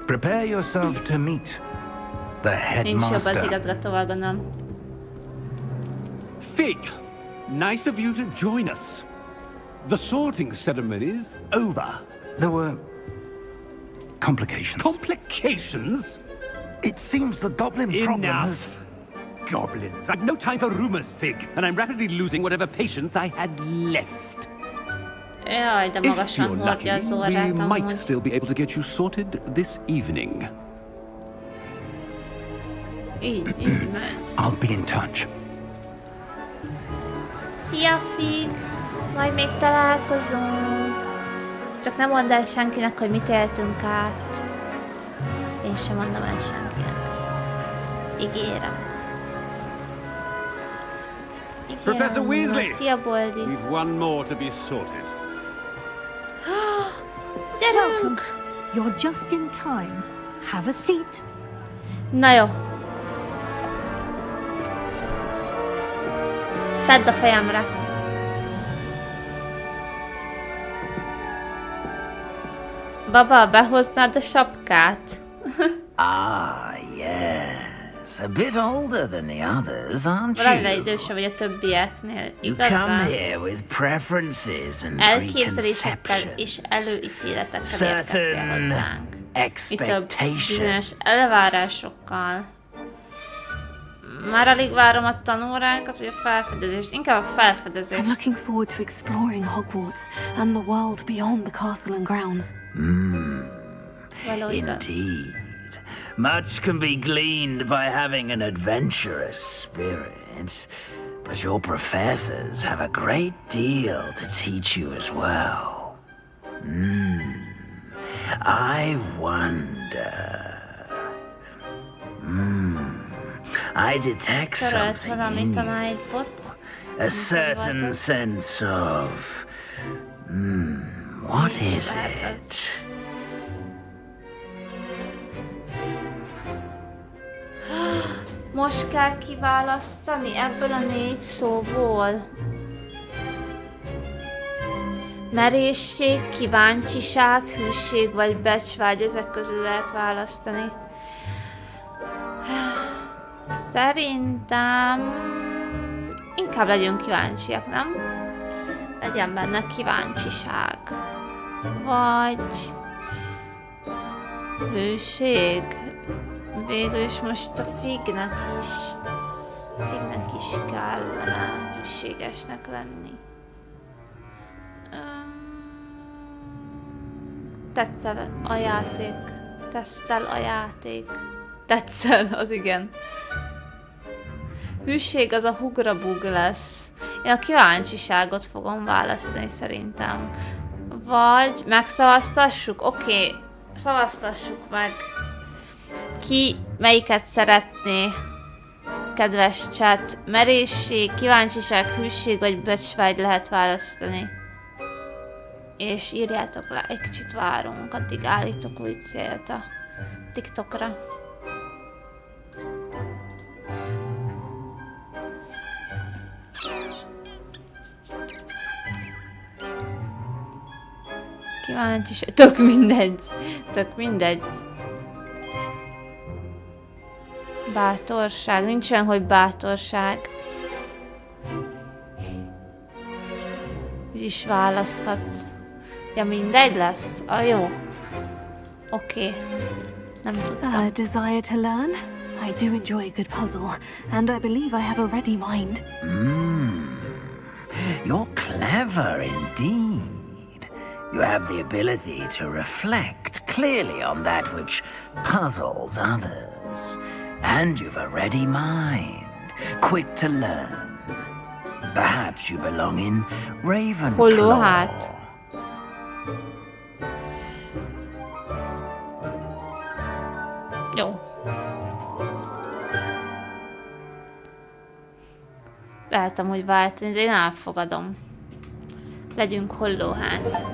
Prepare yourself to meet the Nincs jobb az headmaster. igazgatóval, gondolom. Fig, nice of you to join us. The sorting ceremony's over. There were complications. Complications? It seems the goblin problem has... Enough. Goblins. I've no time for rumors, Fig, and I'm rapidly losing whatever patience I had left. Jaj, de If magasan you're lucky, hordja az we órát might amúgy. still be able to get you sorted this evening. Így megy. I'll be in touch. Szia, Fig! Majd még találkozunk. Csak nem mondd el senkinek, hogy mit éltünk át. Én sem mondom el senkinek. Ígérem. Professor Weasley! Szia, Boldi! We've one more to be sorted. Gyerünk! You're just in time. Have a seat. Na jó. Tedd a fejemre. Baba, behoznád a sapkát? Ah, yes. A bit older than the others, aren't Valamivel you? idősebb vagy a többieknél. You come Igazán here with preferences and elképzelésekkel és preconceptions. előítéletekkel érkeztél Certain hozzánk. Itt a bizonyos expectations. elvárásokkal. Már alig várom a tanóránkat, vagy a felfedezést. Inkább a I'm felfedezést. looking forward to exploring Hogwarts and the world beyond the castle and grounds. Való igaz. Indeed. Much can be gleaned by having an adventurous spirit, but your professors have a great deal to teach you as well. I wonder. I detect Törölt something valami in you. tanácsbot. A certain sense of... what is it? Most kell kiválasztani ebből a 4 szóból. Merészség, kíváncsiság, hűség vagy becsvágy, ezek közül lehet választani. Szerintem inkább legyünk kíváncsiak, nem? Legyen benne kíváncsiság. Vagy hűség. végül is most a Fignek is kellene hűségesnek lenni. Tetszel a játék. Tesztel a játék. Tetszel, az igen. Hűség az a hugrabug lesz. Én a kíváncsiságot fogom választani szerintem. Vagy megszavaztassuk? Oké, szavaztassuk meg. Ki melyiket szeretné? Kedves chat, merészség, kíváncsiság, hűség vagy becsvágy lehet választani. És írjátok le, egy kicsit várunk, addig állítok új célt a TikTokra. Kíváncsiság, tök mindegy. Bátorság, nincs olyan, hogy bátorság. Úgyis választhatsz. Ja, mindegy lesz? Jó. Oké. Nem tudtam. A desire to learn? I do enjoy a good puzzle, and I believe I have a ready mind. You're clever indeed. You have the ability to reflect clearly on that which puzzles others. And you've a ready mind, quick to learn. Perhaps you belong in Ravenclaw. Jó. Lehet amúgy váltani, de én elfogadom. Legyünk hollóhát.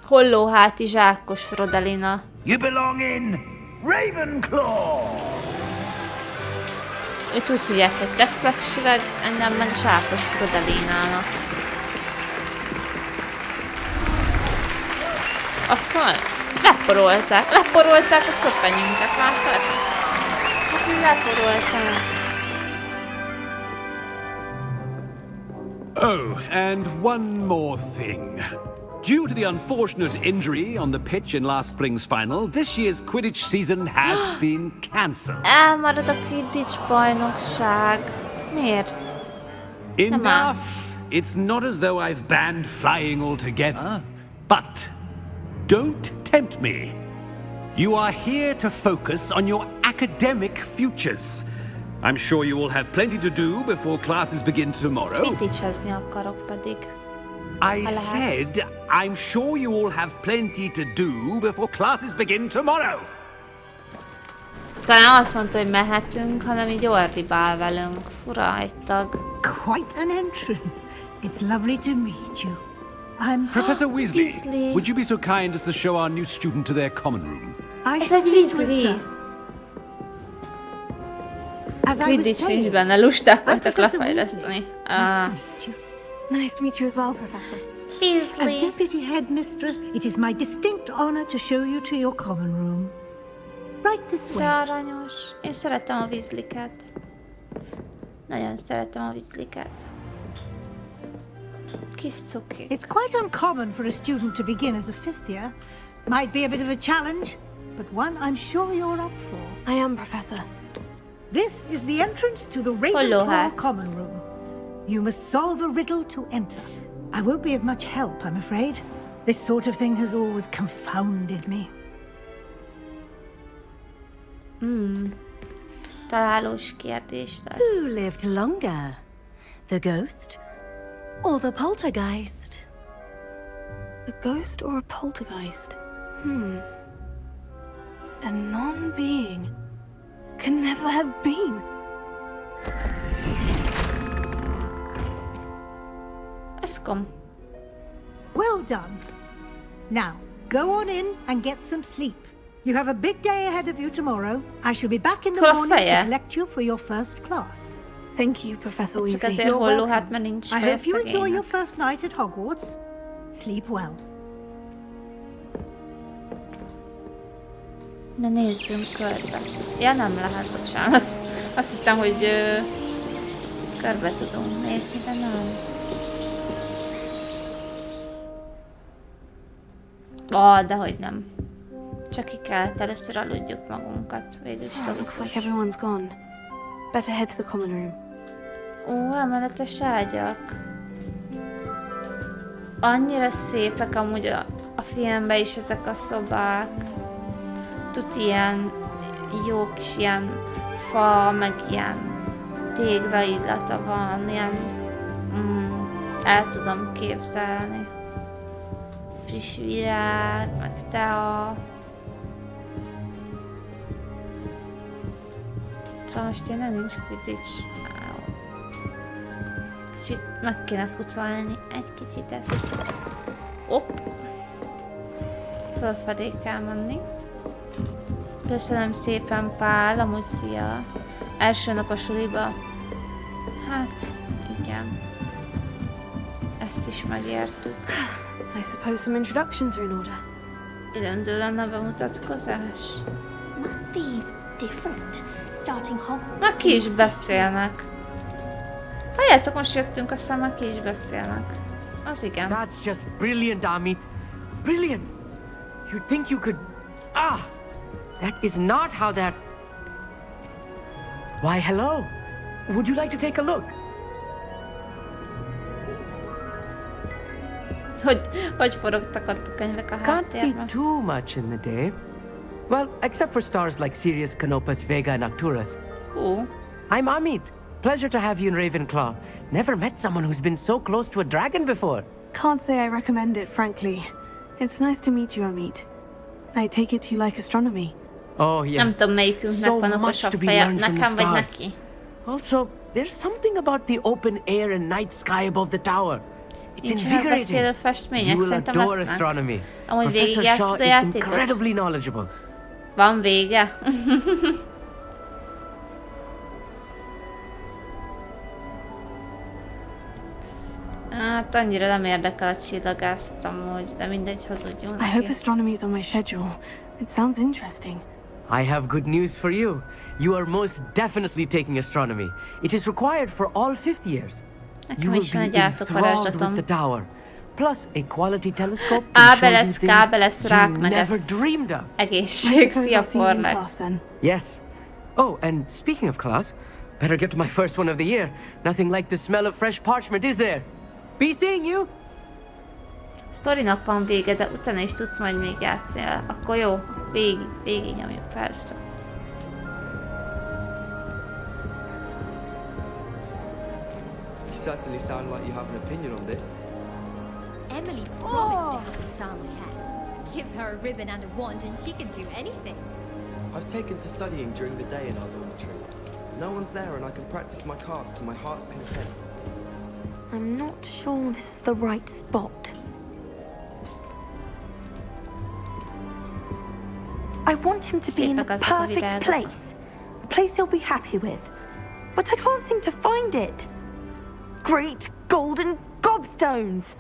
Hollóháti Zsákos Frodelina. You belong in Ravenclaw! Őt úgy hívják, hogy Teszleksiveg, engem meg Zsákos Frodelinának. Azt mondja, leporolták a köpenyünket, látod? Leporolták. Oh, and one more thing. Due to the unfortunate injury on the pitch in last spring's final, this year's Quidditch season has been cancelled. Elmarad a Quidditch bajnokság. Miért? Enough! It's not as though I've banned flying altogether, but don't tempt me. You are here to focus on your academic futures. I'm sure you will have plenty to do before classes begin tomorrow. Quidditchezni akarok pedig. I said, I'm sure you all have plenty to do before classes begin tomorrow. Talán nem azt mondta, hogy mehetünk, hanem így ordibál velünk. Fura egy tag. Quite an entrance. It's lovely to meet you. I'm Professor Weasley, would you be so kind as to show our new student to their common room? I shall see to it, sir. As I was saying, benne, lusták voltak lefejleszteni. Nice to meet you as well, Professor. As Deputy Headmistress, it is my distinct honor to show you to your common room. Right this way. De aranyos. Én szeretem a Weasleyket. Nagyon szeretem a Weasleyket. Kis cuki. It's quite uncommon for a student to begin as a fifth year. Might be a bit of a challenge, but one I'm sure you're up for. I am, Professor. This is the entrance to the Ravenclaw common room. You must solve a riddle to enter. I won't be of much help, I'm afraid. This sort of thing has always confounded me. Találós kérdés lesz. Who lived longer? The ghost or the poltergeist? A ghost or a poltergeist? A non-being can never have been. Eskom. Well done. Now, go on in and get some sleep. You have a big day ahead of you tomorrow. I shall be back in the morning to collect you for your first class. Thank you, Professor Csak Weasley. azért hollóhát, mert nincs I hope you enjoy your szegénynek. first night at Hogwarts. Sleep well. Na nézzünk körbe. Ja, nem lehet, bocsánat. Azt hittem, hogy körbe tudunk nézni, de nem. Dehogy nem. Csak ki kellett először aludjuk magunkat. Végül is Looks like everyone's gone. Better head to the common room. Ó, emeletes ágyak. Annyira szépek amúgy a filmben is ezek a szobák. Tuti ilyen jó kis ilyen fa, meg ilyen tégla illata van, ilyen el tudom képzelni. Friss virág, meg tea. Szóval most tényleg nincs Quidditch. Kicsit meg kéne pucolni, egy kicsit ezt. Hopp! Fölfelé kell menni. Köszönöm szépen, Pál, amúgy szia. Első nap a suliba. Hát, igen. Ezt is megértük. I suppose some introductions are in order. Időndő lenne a bemutatkozás. Must be different. Starting Hogwarts. Már ki is beszélnek. Halljátok, most jöttünk, aztán már ki is beszélnek. Az igen. That's just brilliant, Amit. Brilliant! You'd think you could... Ah! That is not how that... Why, hello! Would you like to take a look? Hogy forogtak ott a könyvek a Can't háttérben? see too much in the day. Well, except for stars like Sirius, Canopus, Vega, and Arcturus. I'm Amit. Pleasure to have you in Ravenclaw. Never met someone who's been so close to a dragon before. Can't say I recommend it, frankly. It's nice to meet you, Amit. I take it you like astronomy. Oh, yes. Nem tudom, melyikünknek van okosabb feje, nekem vagy neki. Also, there's something about the open air and night sky above the tower. It's invigorating. You will adore astronomy. Professor Shaw is incredibly knowledgeable. Van vége? Hát annyira nem érdekel a csillagászat amúgy, de mindegy, hazudjunk neki. I hope astronomy is on my schedule. It sounds interesting. I have good news for you. You are most definitely taking astronomy. It is required for all 5th years. You will be enthralled with the tower. Plus a quality telescope can show you things you never dreamed of. Egészség, szia Forlex. Yes. Oh, and speaking of class, better get to my first one of the year. Nothing like the smell of fresh parchment, is there? Be seeing you! Sztorinak van vége, de utána is tudsz majd még játszani vele. Akkor jó, végig nyomjuk, persze. You certainly sound like you have an opinion on this. Emily promised to have the star we had. Give her a ribbon and a wand and she can do anything. I've taken to studying during the day in our dormitory. No one's there and I can practice my cards to my heart's content. I'm not sure this is the right spot. I want him to be in the perfect place. A place he'll be happy with. But I can't seem to find it. Great golden gobstones!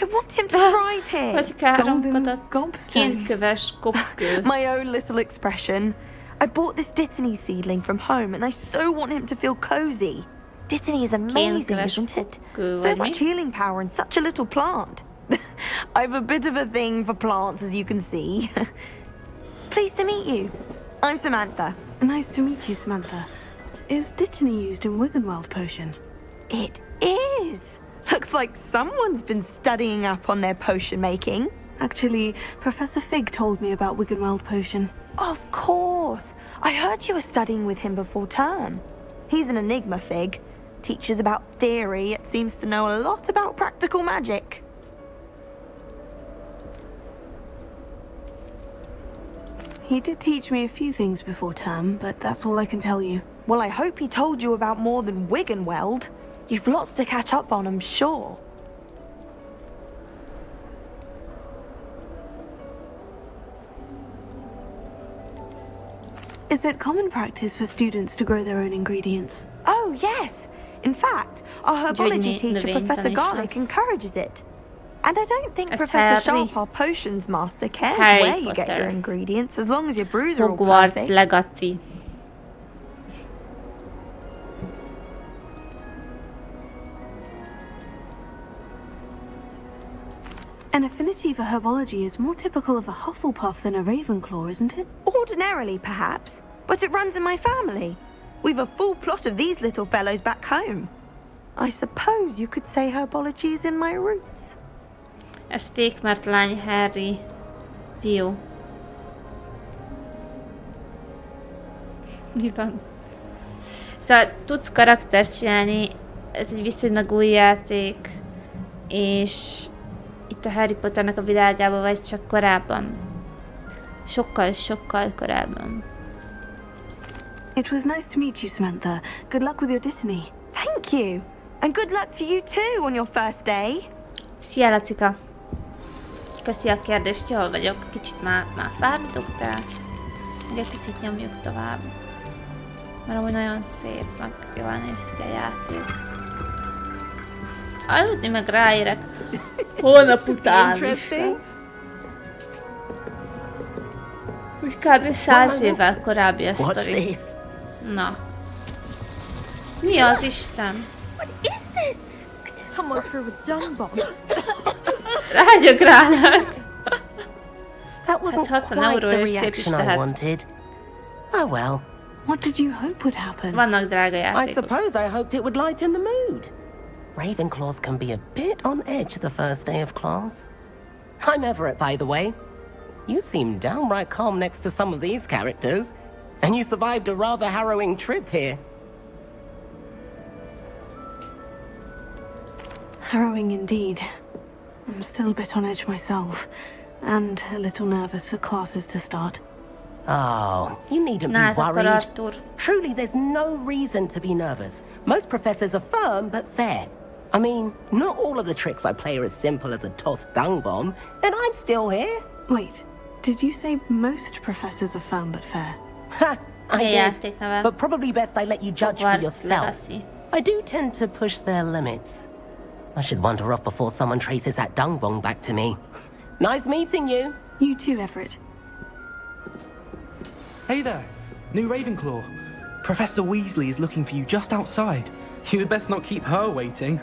I want him to thrive here. Golden gobstones. My own little expression. I bought this Dittany seedling from home and I so want him to feel cozy. Dittany is amazing, isn't it? So much healing power in such a little plant. I've a bit of a thing for plants, as you can see. Pleased to meet you. I'm Samantha. Nice to meet you, Samantha. Is Dittany used in Wiggenweld potion? It is. Looks like someone's been studying up on their potion making. Actually, Professor Fig told me about Wiggenweld potion. Of course. I heard you were studying with him before term. He's an enigma, Fig. Teaches about theory, yet seems to know a lot about practical magic. He did teach me a few things before term, but that's all I can tell you. Well, I hope he told you about more than Wiggenweld. You've lots to catch up on, I'm sure. Is it common practice for students to grow their own ingredients? Oh, yes. In fact, our herbology teacher, Professor Garlick, encourages it. And I don't think Professor Sharp, our potions master, cares where you get your ingredients, as long as your brews are all perfect. Legacy. An affinity for herbology is more typical of a Hufflepuff than a Ravenclaw, isn't it? Ordinarily, perhaps, but it runs in my family. We've a full plot of these little fellows back home. I suppose you could say herbology is in my roots. Ez fék, mert lány Harry. Fiú. Mi van? Szóval tudsz karaktert csinálni, ez egy viszonylag új játék, és itt a Harry Potternek a világában vagy csak korábban. Sokkal korábban. It was nice to meet you, Samantha. Good luck with your Dittany. Thank you. And good luck to you too on your first day. Szia, Lacika. Köszi a kérdést, jól vagyok. Kicsit már fáradok, de még egy picit nyomjuk tovább. Mert amúgy nagyon szép, meg jól néz ki a játék. Aludni meg ráérek. Hónap után. Úgy kb. 100 évvel korábbi a sztori. Na. Mi az Isten? What is this? Someone threw a dung bomb. Rágyogránát. That wasn't quite the reaction I wanted. Oh well. What did you hope would happen? Vannak drága játékok. I suppose I hoped it would lighten the mood. Ravenclaws can be a bit on edge the first day of class. I'm Everett, by the way. You seem downright calm next to some of these characters, and you survived a rather harrowing trip here. Harrowing indeed. I'm still a bit on edge myself, and a little nervous for classes to start. Oh, you needn't be worried. Truly, there's no reason to be nervous. Most professors are firm but fair. I mean, not all of the tricks I play are as simple as a tossed dung bomb, and I'm still here. Wait, did you say most professors are firm but fair? Ha! I did, but probably best I let you judge for yourself. I do tend to push their limits. I should wander off before someone traces that dung bomb back to me. Nice meeting you. You too, Everett. Hey there, new Ravenclaw. Professor Weasley is looking for you just outside. You had best not keep her waiting.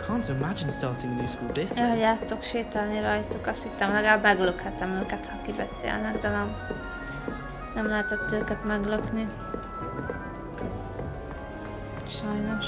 Can't imagine starting a new school this late. Elhagyjátok sétálni rajtuk, azt hittem, legalább meglökhetem őket, ha kibeszélnek, de nem lehetett őket meglökni. Sajnos.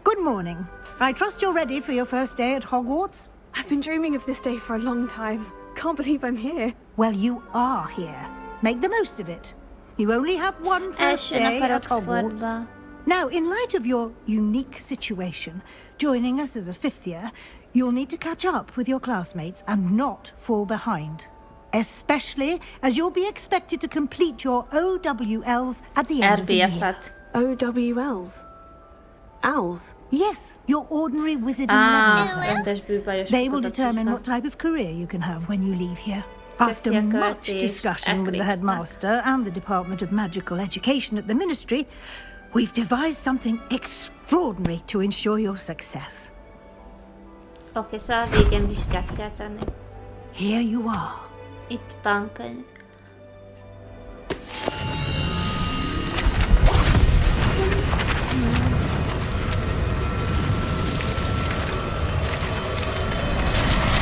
Good morning. I trust you're ready for your first day at Hogwarts? I've been dreaming of this day for a long time. Can't believe I'm here. Well, you are here. Make the most of it. You only have one first day at Hogwarts. Now, in light of your unique situation, joining us as a fifth year, you'll need to catch up with your classmates and not fall behind. Especially as you'll be expected to complete your OWLs at the end of the year. OWLs? Owls? Yes, your ordinary wizarding revenues. They will determine what type of career you can have when you leave here. After much discussion with the headmaster and the Department of Magical Education at the Ministry, we've devised something extraordinary to ensure your success. Oké, szóval végén vizsgát kell tenni. Here you are. Itt a tankönyv.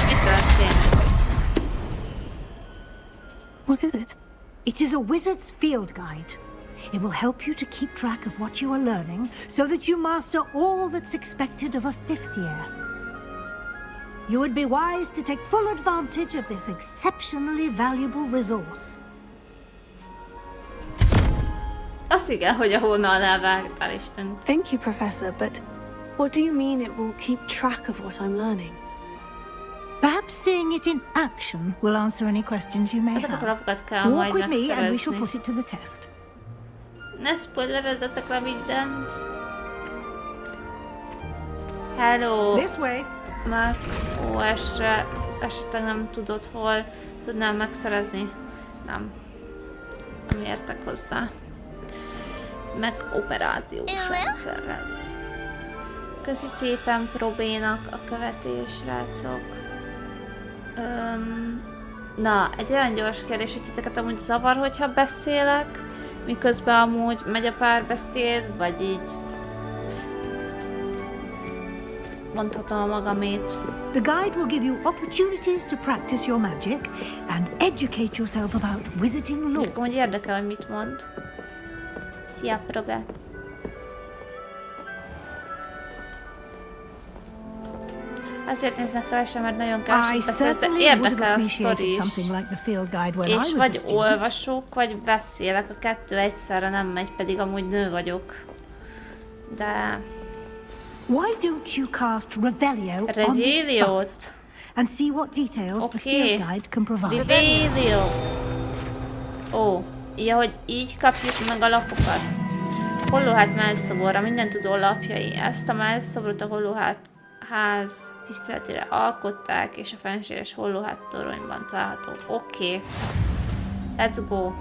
Mi történt? What is it? It is a wizard's field guide. It will help you to keep track of what you are learning so that you master all that's expected of a fifth year. You would be wise to take full advantage of this exceptionally valuable resource. Az igen, hogy a hóna alá vágtál Isten. Thank you, Professor, but what do you mean it will keep track of what I'm learning? Perhaps seeing it in action will answer any questions you may have. Walk with me and we shall put it to the test. Ne spoilerezzetek le mindent. Hello. This way. Már OS-re esetleg nem tudod, hol tudnám megszerezni. Nem értek hozzá. Meg operációs rendszerhez. Köszi szépen Probénak a követés, srácok. Na, egy olyan gyors kérdés, hogy titeket amúgy zavar, hogyha beszélek, miközben amúgy megy a párbeszéd, vagy így mondhatom a magamét. The guide will give you opportunities to practice your magic and educate yourself about wizarding lore. Nekem úgy érdekel, hogy mit mond. Szia, Probe. Azért néznek fel sem, mert nagyon keveset beszélsz, de érdekel a sztori is. És vagy olvasok, vagy beszélek, a kettő egyszerre nem megy, pedig amúgy nő vagyok. De... Why don't you cast Revelio on this bust and see what details the field guide can provide? Revelio. Ó, ja, hogy így kapjuk meg a lapokat. Hollóhát mellszoborra, minden tudó lapjai. Ezt a mellszobrot a hollóhát ház tiszteletére alkották, és a fenséges hollóhát toronyban található. Oké. Let's go.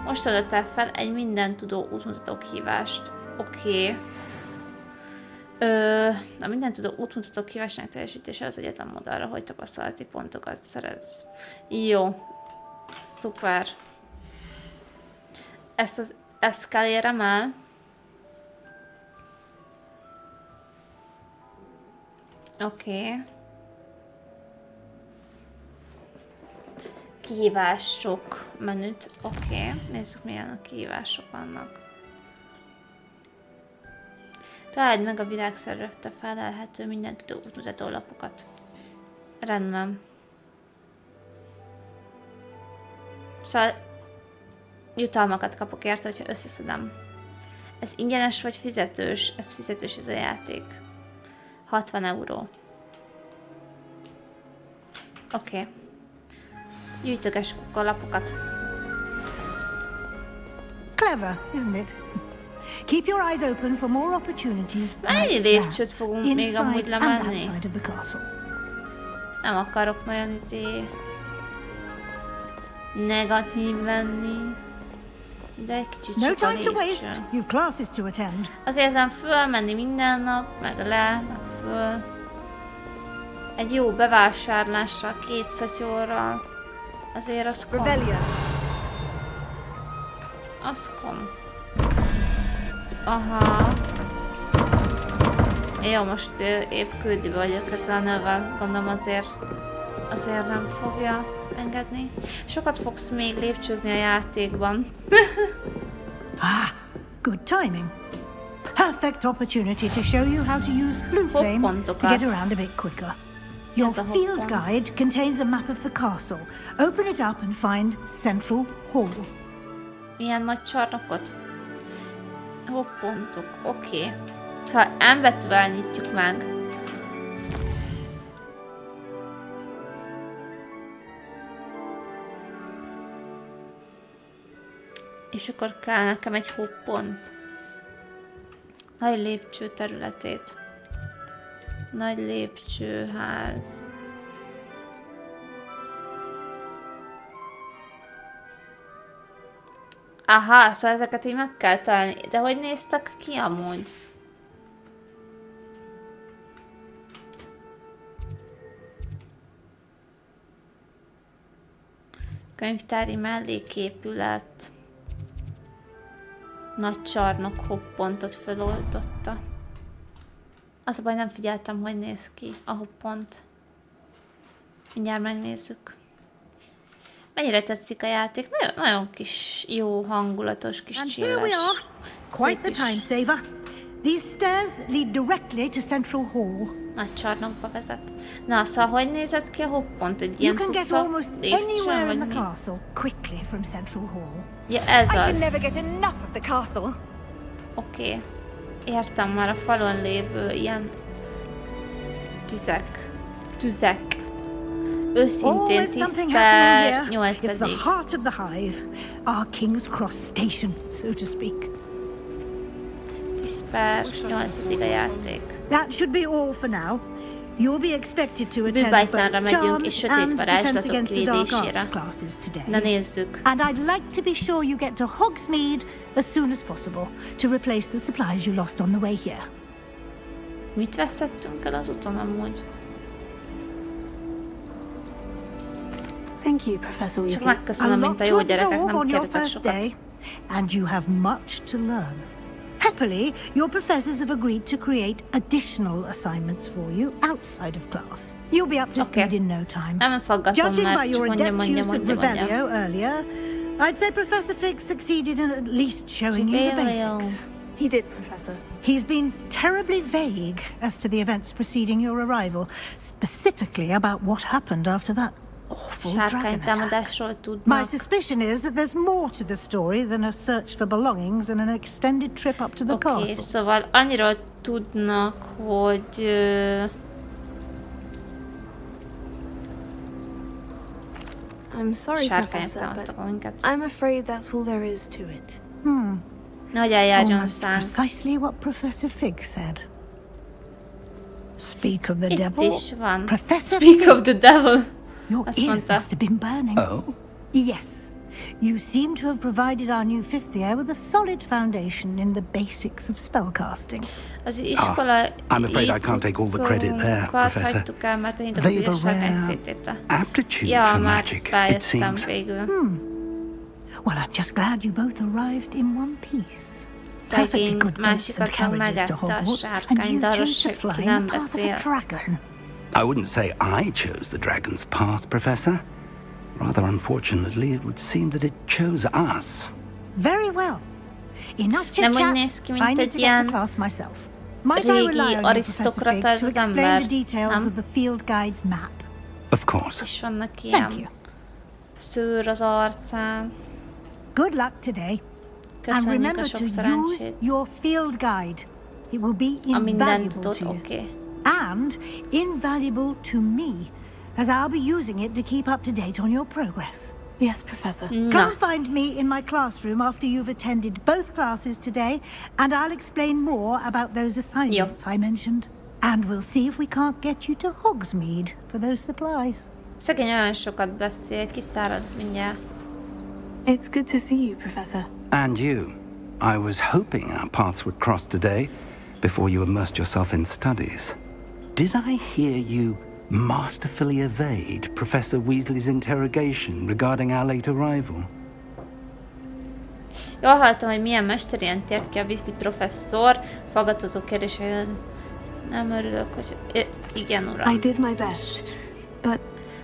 Most adottál fel egy minden tudó útmutató hívást. Oké. A minden tudó útmutató hívásnak teljesítése az egyetlen mód arra, hogy tapasztalati pontokat szerez. Jó. Szuper. Ezt kell érem el. Oké. Kihívások menüt. Oké. Nézzük, milyen a kihívások vannak. Találd meg a világszerűekre felelhető minden tudó útmutató lapokat. Rendben. Szóval jutalmakat kapok érte, hogyha összeszedem. Ez ingyenes vagy fizetős? Ez fizetős, ez a játék. 60 euró. Oké. Gyűjtögessük a lapokat. Clever, isn't it? Keep your eyes open for more opportunities. Mennyi lépcsőt fogunk még amúgy lemenni? Nem akarok nagyon negatív lenni. De egy kicsit no csak a time to lépcső. waste. You've classes to attend. Azért ezen fölmenni minden nap, meg le, meg föl. Egy jó bevásárlással, 2 szatyorral. Azért az kom. Az kom. Aha. Jó, most épp küldibe vagyok ezzel a nővel. Gondolom azért nem fogja engedni. Sokat fogsz még lépcsőzni a játékban. Good timing. Perfect opportunity to show you how to use blue flames to get around a bit quicker. Your field guide contains a map of the castle. Open it up and find Central Hall. Milyen nagy csarnokot? Hopppontok, oké. Szóval M betűvel nyitjuk meg. És akkor kell nekem egy hoppont. Nagy lépcső területét. Nagy lépcsőház. Aha, szóval ezeket így meg kell találni. De hogy néztek ki amúgy? Könyvtári melléképület. Nagy csarnok hoppontot feloldotta. Az a baj, nem figyeltem, hogy néz ki a hoppont. Mindjárt megnézzük. Mennyire tetszik a játék? Nagyon kis, jó hangulatos kis chilles. And here we are. Quite the time saver. These stairs lead directly to Central Hall. Nagy csarnokba vezet. Na, szóval hogy nézett ki a hoppont? Egy ilyen You can get cucca almost lépcsőn, anywhere vagy in mi? the castle quickly from Central Hall. Ja, ez az. I can never get enough of the castle. Oké. Értem már a falon lévő ilyen tüzek. Őszintén 10 per 8. It's the heart of the hive, our King's Cross station, so to speak. 10 per 8. a játék. That should be all for now. You'll be expected to attend Bűbájtánra both megyünk, és charms sötét and defense varázslatok against the dark védésére. arts classes today. Na nézzük. And I'd like to be sure you get to Hogsmeade as soon as possible to replace the supplies you lost on the way here. Mit veszettünk el az úton amúgy? Thank you, Professor Csak Weasley. megköszönöm, mint a jó gyerekek, nem kérdezek sokat. And you have much to learn. Happily, your professors have agreed to create additional assignments for you outside of class. You'll be up to speed in no time. Nem faggatom, Judging by mert your csak adept use of mondja. Revelio earlier, I'd say Professor Fig succeeded in at least showing you the basics. He did, Professor. He's been terribly vague as to the events preceding your arrival, specifically about what happened after that awful dragon attack. My suspicion is that there's more to the story than a search for belongings and an extended trip up to the castle. Szóval annyira tudnak, hogy... I'm sorry, Professor, but I'm afraid that's all there is to it. Hogy eljárjon Almost precisely what Professor Fig said. Speak of the devil. Itt is van. Professor Speak Fig. of the devil. Your Azt ears mondta. must have been burning. Oh? Yes. You seem to have provided our new fifth year with a solid foundation in the basics of spellcasting. Az iskola I'm afraid I can't take all the credit there, Professor. hagytuk el, mert a They've a rare széttépte. aptitude for magic, it seems. Végül. Well, I'm just glad you both arrived in one piece. Perfectly Szegény good boats and másikat carriages to megette a Hogwarts, and sárkány, you de arról chose to senki fly in nem the path of a beszél. dragon. I wouldn't say I chose the dragon's path, Professor. Rather unfortunately, it would seem that it chose us. Very well. Enough Nem úgy chit-chat. néz ki, I mint need egy to get to ilyen class myself. Might I rely on régi you, Professor Fig, arisztokrata ez to az explain ember, the details nem? of the field guide's map? Of course. És vannak Thank ilyen you. szőr az arcán. Good luck today. And Köszönjük a remember sok to use szerencsét. your field guide. It will be A mindent invaluable tudod, to you. oké. And invaluable to me, as I'll be using it to keep up to date on your progress. Yes, Professor. Come and find me in my classroom after you've attended both classes today, and I'll explain more about those assignments I mentioned. And we'll see if we can't get you to Hogsmeade for those supplies. Szegény olyan sokat beszél, kiszárad mindjárt. It's good to see you, Professor. And you. I was hoping our paths would cross today, before you immersed yourself in studies. Did I hear you masterfully evade Professor Weasley's interrogation regarding our late arrival? Jól hallottam, hogy milyen mesterien tért ki a Weasley professzor, faggatozó kérdései. Nem örülök, hogy... Igen, uram. I did my best, but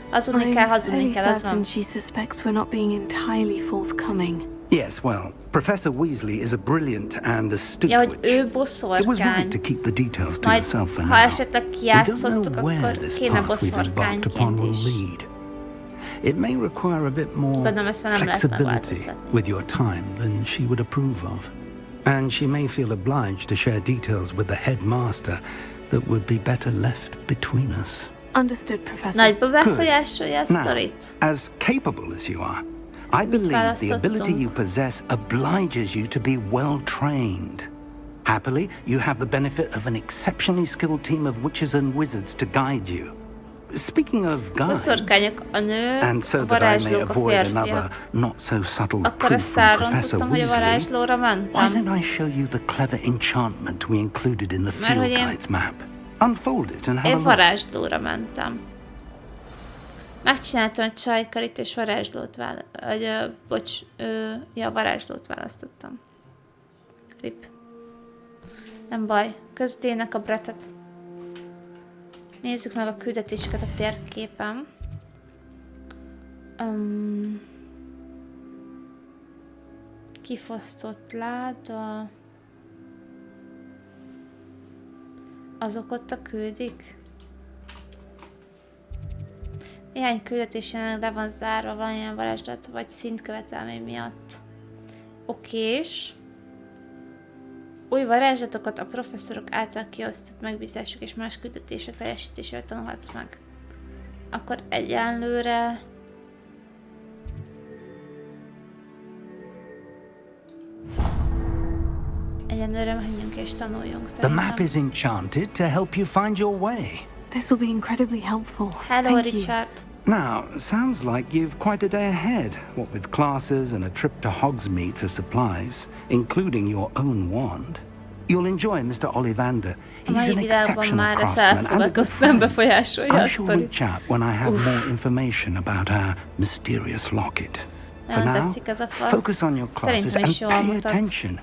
Hazudni kell, I'm fairly ez van. certain she suspects we're not being entirely forthcoming. Yes, well, Professor Weasley is a brilliant and astute Ja, hogy witch. ő It was boszorkány. right to keep the details to Majd, yourself for ha now. esetleg We don't kijátszottuk, know where akkor this kéne path we've embarked upon boszorkányként will is. lead. It may require a bit more Gondolom, ezt már nem lehet flexibility megváltoztatni. with your time than she would approve of. And she may feel obliged to share details with the headmaster that would be better left between us. Understood, Professor. Nagyba befolyásolja a Now, sztorit. as capable as you are, I believe the ability you possess obliges you to be well trained. Happily, you have the benefit of an exceptionally skilled team of witches and wizards to guide you. Speaking of guides, Boszorkányok a nő, and so a that I may varázslók a avoid another férfiak. not so subtle Akkor proof ezt from Professor elrontottam, hogy a Weasley, varázslóra why mentem. don't I show you the clever enchantment we included in the Mert field hogy én- guide's map? Unfold it and have a Én look. varázslóra mentem. Megcsináltam egy csajkarit, és varázslót varázslót választottam. Rip. Nem baj. Közdének a bretet. Nézzük meg a küldetéseket a térképen. Kifosztott láda. Azok ott a küldik? Néhány küldetés jelenleg le van zárva valamilyen varázslat vagy szintkövetelmény miatt. Okés. Új varázslatokat a professzorok által kiosztott megbízások és más küldetések teljesítésével tanulhatsz meg. Akkor egyenlőre... Egyenlőre menjünk és tanuljunk The szerintem. map is enchanted to help you find your way. This will be incredibly helpful. Hello, Thank Richard. Now, sounds like you've quite a day ahead, what with classes and a trip to Hogsmeade for supplies, including your own wand. You'll enjoy Mr. Ollivander. A He's mai an világban exceptional már ez craftsman and a elfogadott, good nem friend. befolyásolja a I shall sztorit. reach out when I have more information about our mysterious locket. For Nem now, tetszik ez a fal. focus on your classes Szerintem and is jól pay mutat. attention.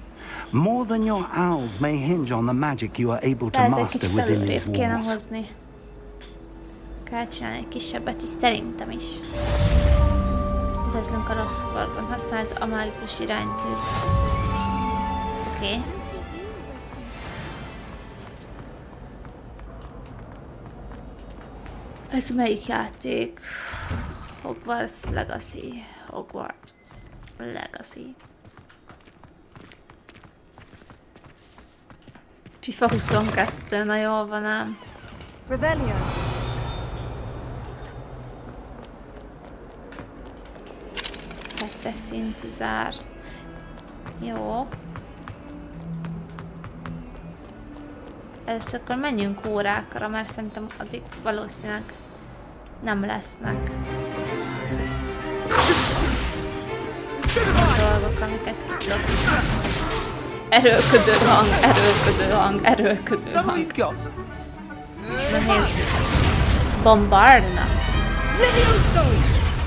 More than your owls may hinge on the magic you are able to Lehet egy master kicsit within these előrébb kéne walls. hozni. Kell csinálni egy kisebbet is, szerintem is. Üdvözlünk a ROXFORTBAN. Használd a mágikus iránytűt. Oké. Ez melyik játék? Hogwarts Legacy. Hogwarts Legacy. FIFA 22, na jól van ám. Revelio. Kettes szintű zár. Jó. Először akkor menjünk órákra, mert szerintem addig valószínűleg nem lesznek dolgok, amiket ki tudok. Erőlködő hang, erőlködő hang, erőlködő hang. Nehéz. Bombardna.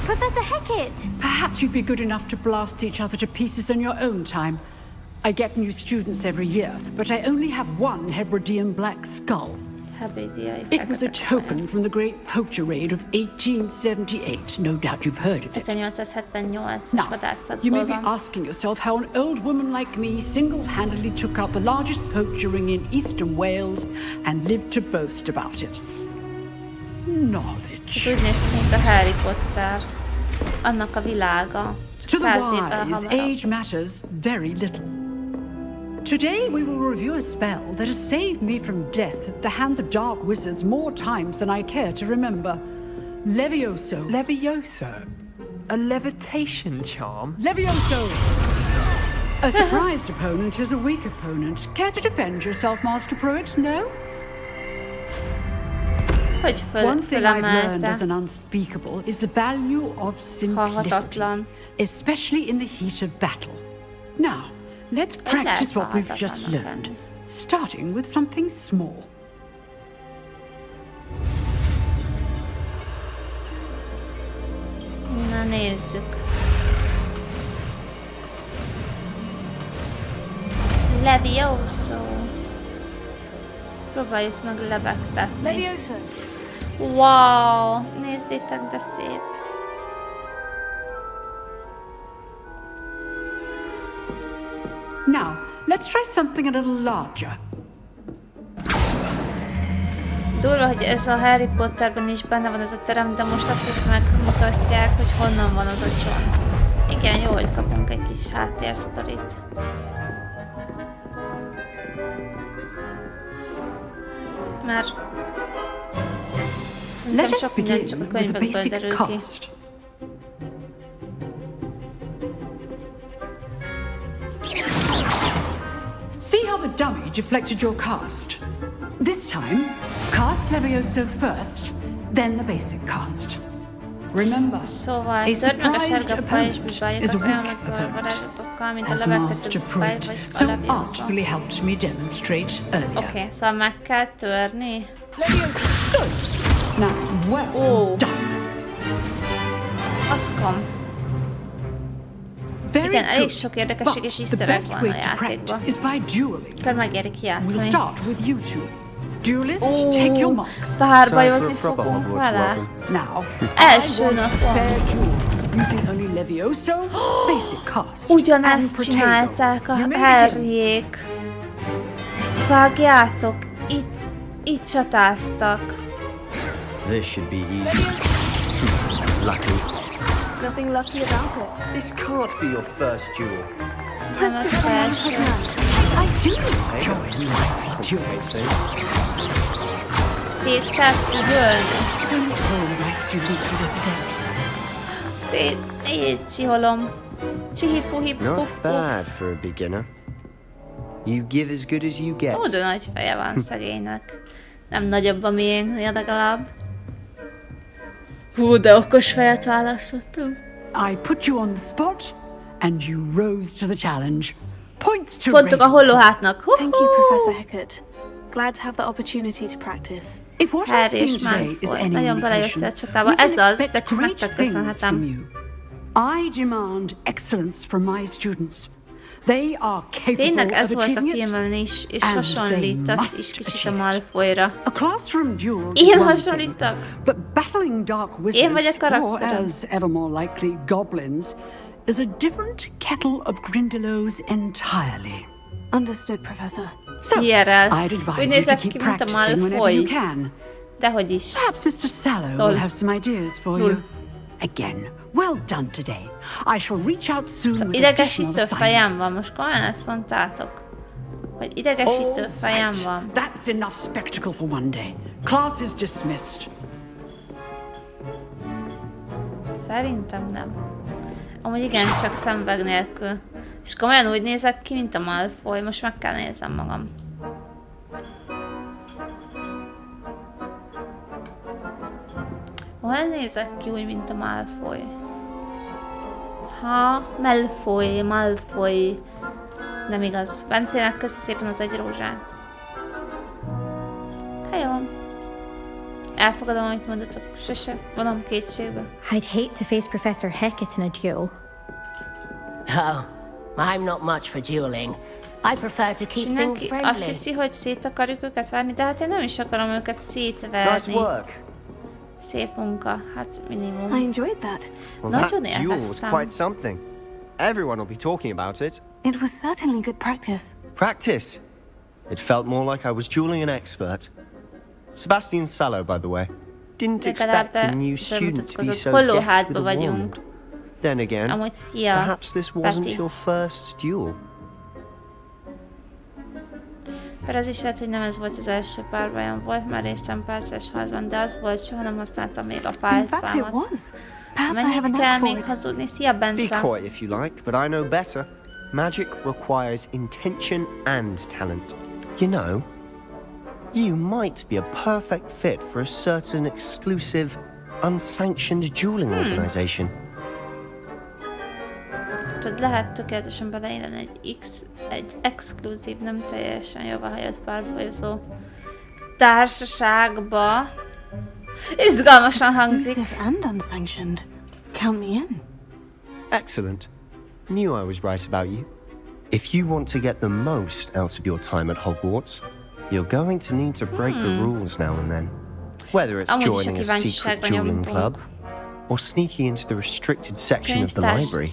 Professor Hecat! Perhaps you'd be good enough to blast each other to pieces on your own time. I get new students every year, but I only have one Hebridean black skull. It was a token from the Great Poacher Raid of 1878. No doubt you've heard of it. 1878-as Now, vadászatból you may be van. asking yourself how an old woman like me single-handedly took out the largest poacher ring in eastern Wales and lived to boast about it. Knowledge. Ez úgy néz ki, mint a Harry Potter. Annak a világa. To Csak the 100 évvel wise, hamarabb. age matters very little. Today we will review a spell that has saved me from death at the hands of dark wizards more times than I care to remember. Levioso. Levioso? A levitation charm? Levioso! A surprised opponent is a weak opponent. Care to defend yourself, Master Pruitt? No? Hogy One thing I've learned as fölemelte. an unspeakable is the value of simplicity, Halhatatlan. especially in the heat of battle. Now, let's practice what we've just halhatatlannak learned, lenni. starting with something small. Na nézzük. Levioso. Próbáljuk meg lebegtetni. Levioso. Wow, nézzétek, de szép. Now, let's try something a little larger. Durva, hogy ez a Harry Potterben is benne van ez a terem, de most azt is megmutatják, hogy honnan van az a csont. Igen, jó, hogy kapunk egy kis háttérsztorit. Mert szerintem sok minden csak a könyvekből derül ki. See how the dummy deflected your cast? This time, cast Levioso first, then the basic cast. Remember, Szóval, a törd meg a surprised sárga pajzs opponent is a bibájukat olyan weak megzavar opponent, varázslatokkal, mint a as lebegtető Master bibáj Pruitt vagy a so Levioso. artfully helped me demonstrate earlier. Oké, szóval meg kell törni. Now, well done. Haszkom. Very Igen, elég good. sok érdekesség és But easter the egg best van a way to játékban. practice is by dueling. Akkor megérik We'll játszani. start with you two. Duelists, take your marks. Párbajozni fogunk vele. Now, Első I want napon. fair duel, using only Levioso, basic cast, Ugyanezt and csinálták a You may Harryék. Vágjátok, itt csatáztak. This should be easy. Lucky. Nothing lucky about it. This can't be your first duel. Nem a felső. I do enjoy lively duels. Szét kell üdölni. Don't hold my students to this event. Szét csiholom. Csihi-puhi Not puf bad puf. for a beginner. You give as good as you get. Ó, de nagy feje van szegénynek. Nem nagyobb a miénknél legalább. Hú, de okos fejet választottam. I put you on the spot, and you rose to the challenge. Pontok a hollóhátnak. Thank you, Professor Hecat. Glad to have the opportunity to practice. If what I've seen today is any indication, we can expect great things from you. I demand excellence from my students. They are capable of achieving it, and they must achieve it. A classroom duel is one thing, but battling dark wizards, or as ever more likely goblins, is a different kettle of Grindylows entirely. Understood, Professor. So, I'd advise you to keep practicing whenever you can. Dehogy is. Perhaps Mr. Sallow will have some ideas for you. Again, well done today. I shall reach out soon with additional idegesítő fejem assignments. van, most komolyan ezt mondtátok? Hogy idegesítő fejem van. That's enough spectacle for one day. Class is dismissed. Szerintem nem. Amúgy igen, csak szemüveg nélkül. És komolyan úgy nézek ki, mint a Malfoy. Most meg kell nézem magam. Hol nézek ki úgy, mint a Malfoy? Ha, Malfoy. Nem igaz. Bencének köszi szépen az egy rózsát. Hello. Elfogadom, amit mondatok. Sose vonom kétségbe. I'd hate to face Professor Hecat in a duel. Oh, I'm not much for dueling. I prefer to keep things friendly. Azt hiszi, hogy szét akarjuk őket verni, de hát én nem is akarom őket szétverni. Nice work. Szép munka, hát minimum. I enjoyed that. Well, that duel was quite something. Everyone will be talking about it. It was certainly good practice. Practice? It felt more like I was dueling an expert. Sebastian Sallow, by the way. Didn't expect a new student to be so deft with a wand. Then again, perhaps this wasn't your first duel. Mert az is lehet, hogy nem ez volt az első párbajom. Volt már részem pálcás harcban, de az volt, soha nem használtam még a pálcámat. Mennyit kell még hazudni? Szia, Bence! Be coy if you like, but I know better. Magic requires intention and talent. You know, you might be a perfect fit for a certain exclusive, unsanctioned dueling organization. Tudod, lehet tökéletesen beleilleni egy exkluzív, nem teljesen jóváhagyott párbajozó társaságba. Izgalmasan hangzik. Exclusive and unsanctioned. Count me in. Excellent. Knew I was right about you. If you want to get the most out of your time at Hogwarts, you're going to need to break the rules now and then. Whether it's joining a secret dueling club, or sneaking into the restricted section of the library,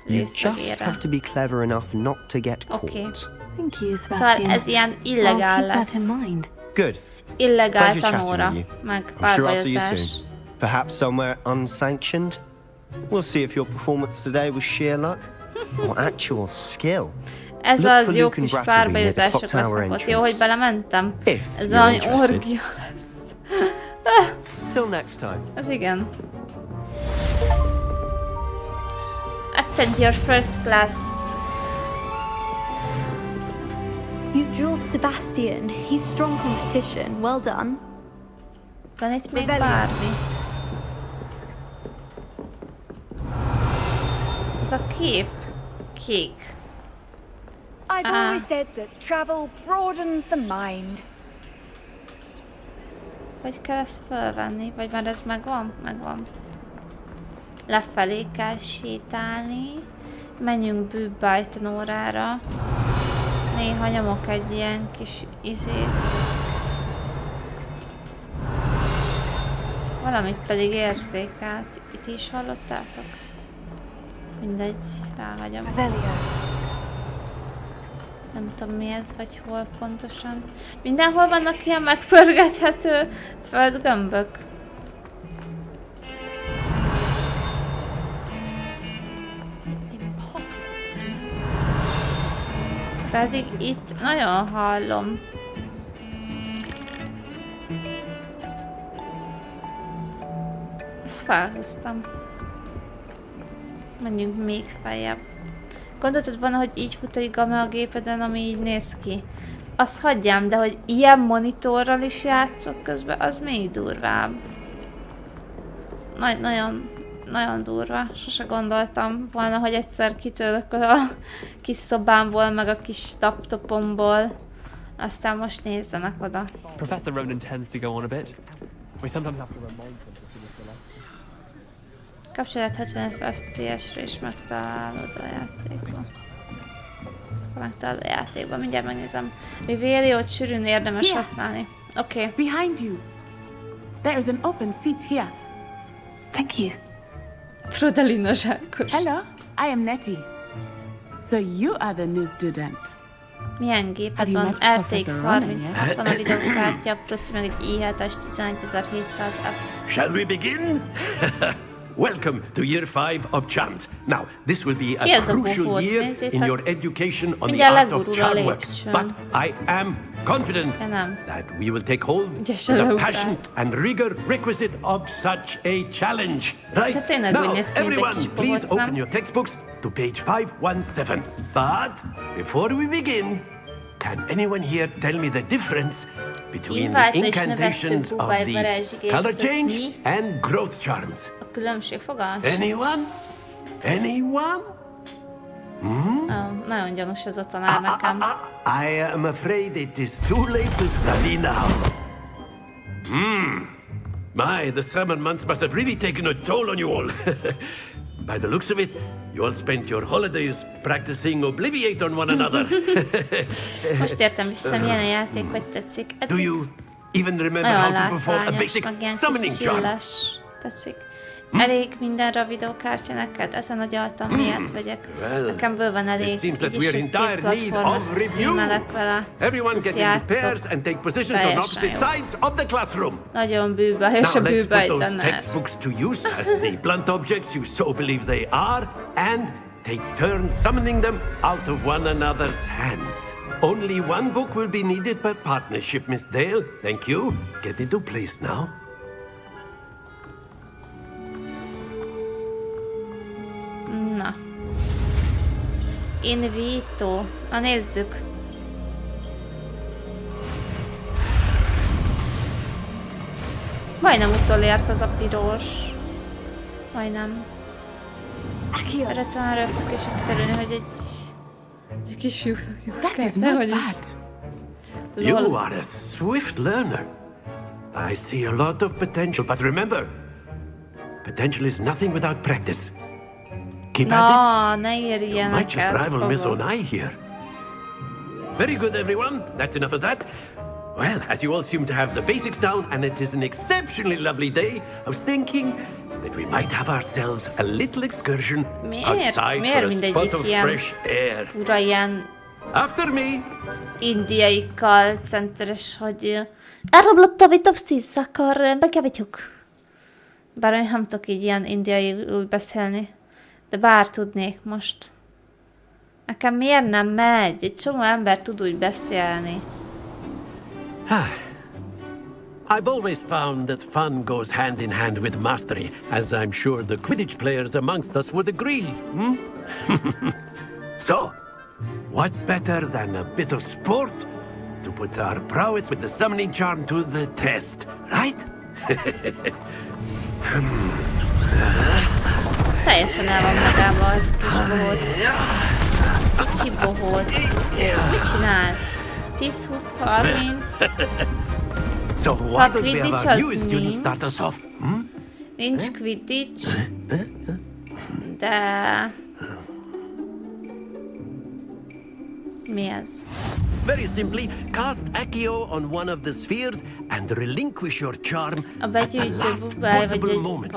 you just have to be clever enough not to get caught. Thank you, Sebastian. Szóval ez ilyen illegál lesz. Good. Illegál tanóra, meg párbajozás. Perhaps somewhere unsanctioned? We'll see if your performance today was sheer luck or actual skill. Ez az jó kis párbajozások lesznek ott. Jó, hogy belementem. Ez olyan orgia lesz. Till next time. Ez igen. Attend your first class. You drilled Sebastian. He's strong competition. Well done. Van itt még bármi? Ez a kép kék. I've always said that travel broadens the mind. Hogy kell ezt fölvenni? Vagy már ez megvan? Megvan. Lefelé kell sétálni. Menjünk bűbájton órára. Néha nyomok egy ilyen kis izét. Valamit pedig érzékelt. Itt is hallottátok? Mindegy, ráhagyom. Nem tudom mi ez, vagy hol pontosan. Mindenhol vannak ilyen megpörgethető földgömbök. Pedig itt nagyon hallom. Ezt felhoztam. Menjünk még feljebb. Gondoltad volna, hogy így fut egy game a gépeden, ami így néz ki? Azt hagyjám, de hogy ilyen monitorral is játszok közben, az még durvább. nagyon durva. Sose gondoltam volna, hogy egyszer kitörök a kis szobámból, meg a kis laptopomból. Aztán most nézzenek oda. Professor Ronan tends to go on a bit. We sometimes have to remind him to finish the lesson. Kapcsolat 75 FPS-re is megtalálod a játékban. Megtalálod a játékban, mindjárt megnézem. Rivéliót sűrűn érdemes használni. Oké. Okay. Behind you. There is an open seat here. Thank you. Frodelina Zsákos. Hello, I am Nettie. So you are the new student. Milyen géped van? RTX 3060 a videókártya, proci meg egy i7-es 11700F. Shall we begin? Welcome to year 5 of charms. Now, this will be a crucial year in your education on the art of charm work. But I am confident that we will take hold with the passion and rigor requisite of such a challenge. Right? Now, everyone, please open your textbooks to page 517. But before we begin, can anyone here tell me the difference between the incantations of the color change and growth charms? Anyone? Anyone? Nagyon gyanús ez a tanár nekem. I am afraid it is too late to study now. My, the summer months must have really taken a toll on you all. By the looks of it, you all spent your holidays practicing Obliviate on one another. Most értem vissza, milyen a játék, hogy tetszik. Do you even remember how to perform a basic summoning charm? Tetszik. Elég mindenre a videókártya neked? Ezen agyaltam, miért vegyek. Nekem bőven elég. Így is, hogy két platformos streamelek vele. Plusz játszok. Teljesen jó. Nagyon bűbájos a bűbájtanár. Textbooks to use as the blunt objects you so believe they are, and take turns summoning them out of one another's hands. Only one book will be needed per partnership, Miss Dale. Thank you. Get into place now. Na. Invito. Na nézzük. Majdnem utolért az a piros. Majdnem. Egyszerűen fog és kiderülni, hogy egy kis You are a swift learner. I see a lot of potential, but remember, potential is nothing without practice. Keep at it. Ne érj you might just rival Miss Onai here. Very good, everyone. That's enough of that. Well, as you all seem to have the basics down, and it is an exceptionally lovely day, I was thinking that we might have ourselves a little excursion outside for a spot of fresh air. Fura ilyen After me! Indiai call centeres, hogy elrablott a Vitovszis, akkor bekevetjük. Bár én nem tudok így ilyen indiaiul beszélni. De bár tudnék most. Nekem miért nem megy? Egy csomó ember tud úgy beszélni. I've always found that fun goes hand in hand with mastery, as I'm sure the Quidditch players amongst us would agree. So, what better than a bit of sport to put our prowess with the summoning charm to the test, right? Teljesen el van magában az kis bohóc. Kicsi bohóc. Mit csinált? 10, 20, 30? Szóval Quidditch az nincs. Nincs Quidditch. De... Mi ez? Very simply, cast Accio on one of the spheres and relinquish your charm at the last possible moment.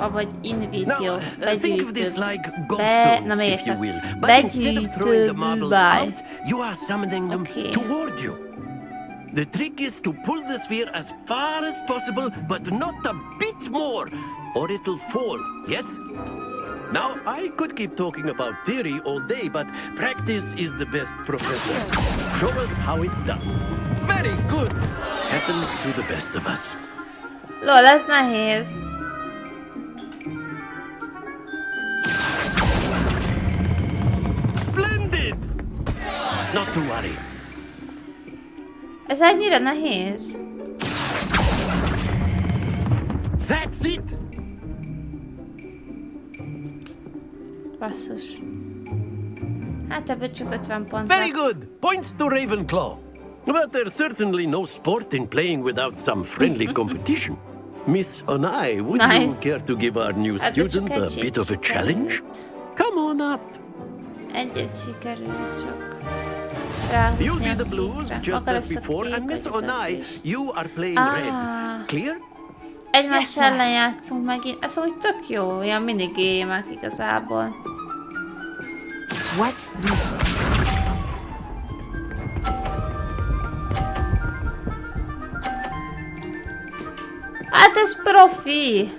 Now, think of this like gobstones, if you will. But instead of throwing the marbles out, you are summoning them toward you. The trick is to pull the sphere as far as possible, but not a bit more, or it'll fall, yes? Now, I could keep talking about theory all day, but practice is the best professor. Show us how it's done. Very good. Happens to the best of us. Lol, ez nehéz. Splendid! Not to worry. Ez ennyire nehéz. That's it! Basszus. Hát ebből csak 50 pont Very lett. good. Points to Ravenclaw. But there's certainly no sport in playing without some friendly competition. Miss Onai, would you care to give our new student a bit of a challenge? Come on up. Egyet sikerült csak. You'll be the blues just as before, and Miss Onai, you are playing red. Clear? Egymás ellen játszunk megint. Ez úgy tök jó, ilyen minigémek igazából. What's this? Hát ez profi!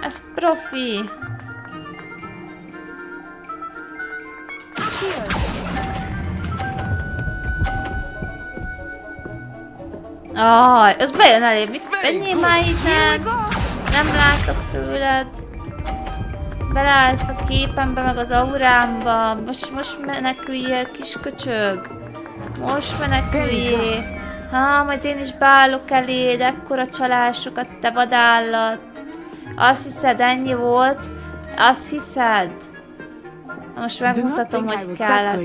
Ez profi! Az bejön elém. Mit menjél már innen? Nem látok tőled. Beleállsz a képembe, meg az aurámba. Most meneküljél, kis köcsög. Most meneküljél. Majd én is beállok eléd, ekkora csalásokat, te vadállat. Azt hiszed, ennyi volt? Azt hiszed? Most megmutatom, hogy kell ez.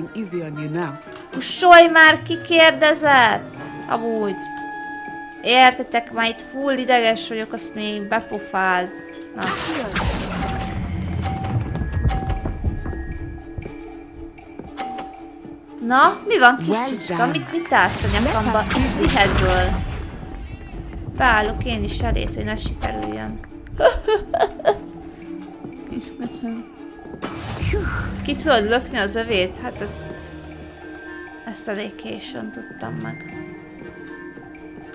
Kussolj már, ki kérdezett? Amúgy. Értetek, már itt full ideges vagyok, azt még bepofáz. Na. Na, mi van, kis csicska? Mit állsz a nyakamba? Itt mihedből? Beállok én is elét, hogy ne sikerüljön. Kis köcsög. Ki tudod lökni az övét? Hát ezt elég későn tudtam meg.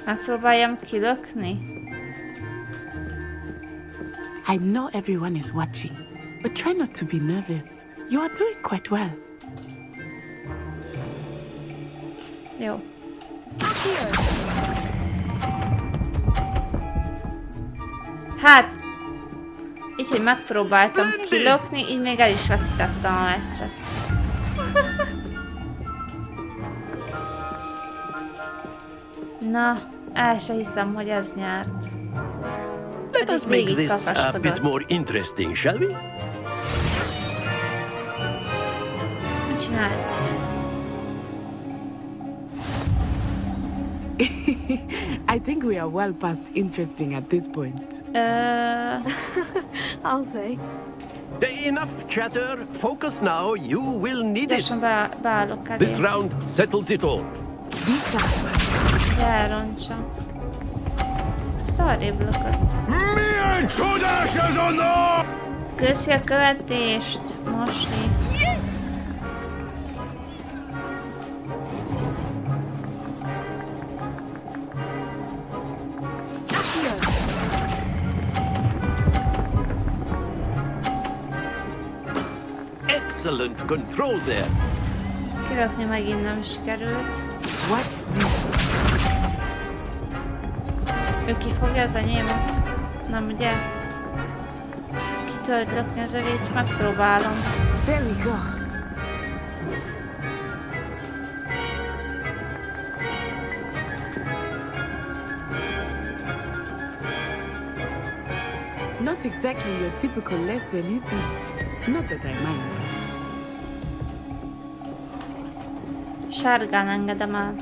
Megpróbáljam kilökni? I know everyone is watching, but try not to be nervous. You are doing quite well. Jó. Hát, így, hogy megpróbáltam kilökni, így még el is veszítettem a meccset. Na, el se hiszem, hogy ez nyert. Let us make this a bit more interesting, shall we? Mit csinált? I think we are well past interesting at this point. I'll say. Enough chatter. Focus now. You will need it. Beállok elé. This round settles it all. Elrontsa. Szarrébb lökött. Milyen csodás ez a nap! Köszi a követést, Mosli. Excellent control there. Kilökni megint nem sikerült. What's this? Ő kifogja az enyémet? Nem ugye? Ki tudod lökni az övét? Megpróbálom. There we go. Not exactly your typical lesson, is it? Not that I mind. Sárgán engedem el.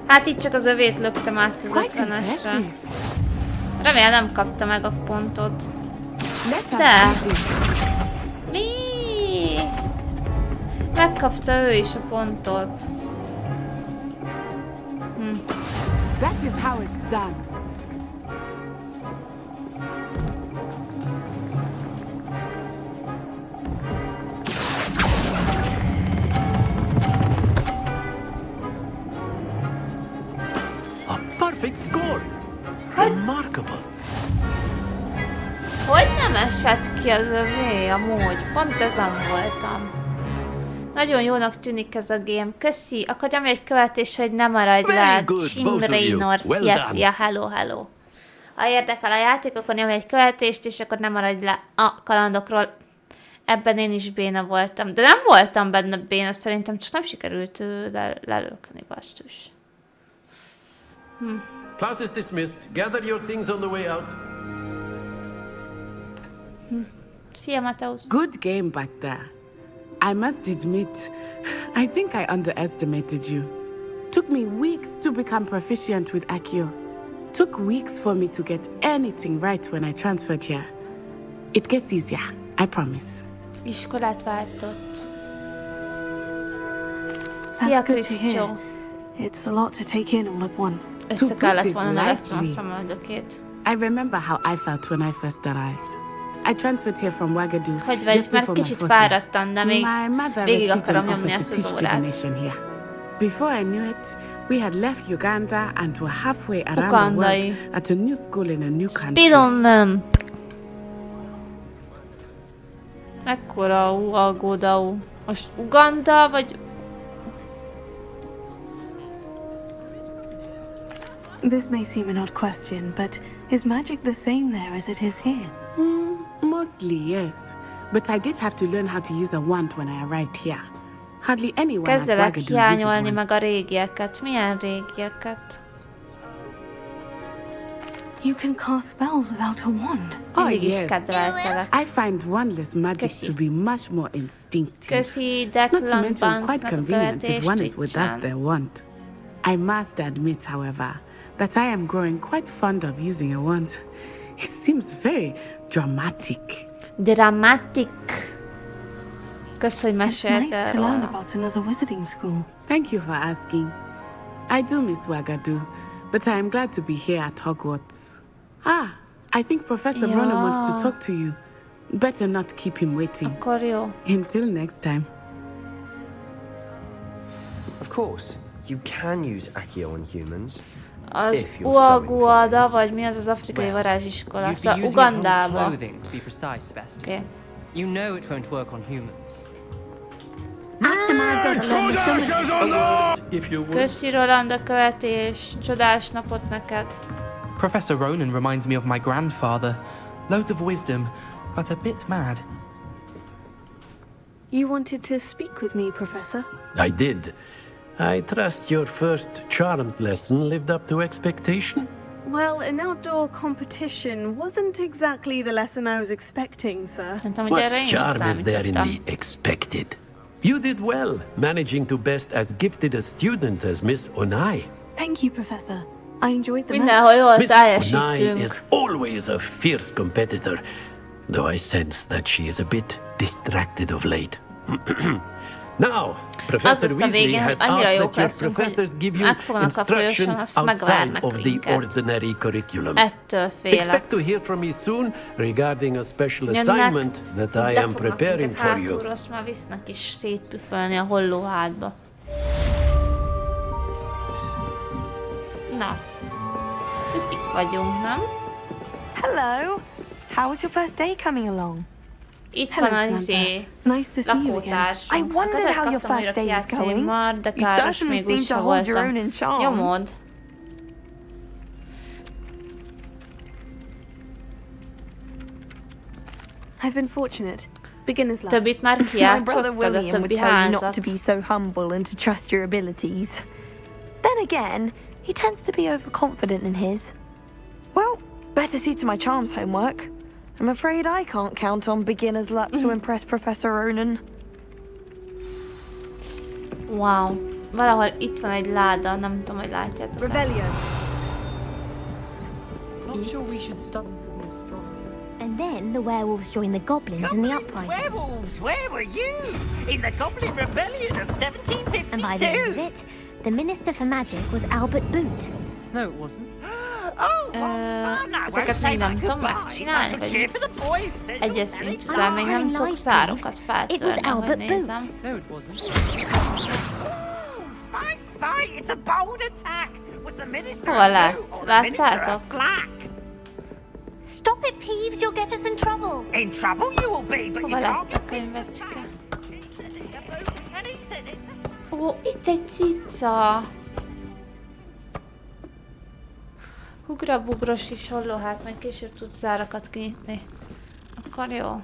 Hát itt csak az övét löktem át az 50-esre. Remélem nem kapta meg a pontot. De! Mi? Megkapta ő is a pontot. That is how it's done. Perfect score! Remarkable! Hogy nem esett ki az övé amúgy? Pont ezen voltam. Nagyon jónak tűnik ez a game. Köszi. Akkor nyomj egy követés, hogy ne maradj le. Jim Raynor. Szia, hello, hello. Ha érdekel a játék, akkor nyomj egy követést, és akkor ne maradj le a kalandokról. Ebben én is béna voltam. De nem voltam benne béna, szerintem csak nem sikerült lelökni, basszus. class is dismissed. Gather your things on the way out. Szia, Mateusz. Good game back there. I must admit, I think I underestimated you. Took me weeks to become proficient with Accio. Took weeks for me to get anything right when I transferred here. It gets easier, I promise. Iskolát váltott. Szia, Krisztió. It's a lot to take in all at once. Össze kellett volna neveszem a szemöldökét. I remember how I felt when I first arrived. I transferred here from Ouagadougou. Hogy vagy, már kicsit fáradtam, de még végig akarom nyomni ezt az órát. Before I knew it, we had left Uganda and were halfway around the world at a new school in a new country. Spidolnem. Mekkora aggódó. Most Uganda, vagy... This may seem an odd question, but is magic the same there as it is here? Mostly, yes. But I did have to learn how to use a wand when I arrived here. Hardly anyone at Kezdelek Ouagadougou uses hiányolni one. meg a régieket. Milyen régieket? You can cast spells without a wand. Oh yes. I find wandless magic to be much more instinctive. Not to mention quite convenient if one is without their wand. I must admit, however, that I am growing quite fond of using a wand. It seems very dramatic. Dramatic. Köszönöm, hogy It's nice meséltél to learn róla. about another wizarding school. Thank you for asking. I do miss Ouagadougou, but I am glad to be here at Hogwarts. Ah, I think Professor Ronan wants to talk to you. Better not keep him waiting. Akkor jó. Until next time. Of course, you can use Accio on humans. Az Uaguada, vagy mi az afrikai varázsiskola? Szóval Ugandába. Okay. You know it won't work on humans. Köszi, Roland, a követés. Csodás napot neked. Professor Ronan reminds me of my grandfather. Loads of wisdom, but a bit mad. You wanted to speak with me, Professor? I did. I trust your first charms lesson lived up to expectation? Well, an outdoor competition wasn't exactly the lesson I was expecting, sir. What charm is there in the expected? You did well, managing to best as gifted a student as Miss Onai. Thank you, Professor. I enjoyed the Miss Onai is always a fierce competitor, though I sense that she is a bit distracted of late. Now, Professor Weasley has asked that your professors give you instruction outside of the ordinary curriculum. Expect to hear from me soon regarding a special assignment that I am preparing for you. Azt már visznek is szétpüfölni a hollóhátba. Na, itt vagyunk, nem? Hello. How was your first day coming along? Itt van az lakótársam. I wondered how your first day was going. De You káros certainly még úgy seem to sem hold your own voltam. in charms. Nyomod. I've been fortunate. Beginner's luck. Többit már My brother kijátszottad a William would többi tell you not házat. to be so humble and to trust your abilities. Then again, he tends to be overconfident in his. Well, better see to my charms homework. I'm afraid I can't count on beginner's luck to impress Professor Ronan. Wow. Valahol itt van egy láda, nem tudom, hogy látjátok. Revelio. Not sure we should stop. And then the werewolves joined the goblins in the uprising. Werewolves, where were you? In the Goblin Rebellion of 1752? And by the end of it, the Minister for Magic was Albert Boot. No, it wasn't. Ezeket még nem tudom megcsinálni, vagy egyes szintűzel még nem tudok szárokat feltörni, ahogy nézem. No, it wasn't. Fight! It's a bold attack! Was the minister Hol láttátok? Stop it, Peeves! You'll get us in trouble! In trouble you will be, but Hova lett a könyvecske? Ó, itt egy cica! Ugrabugros is holló, hát majd később tudsz zárakat kinyitni. Akkor jó.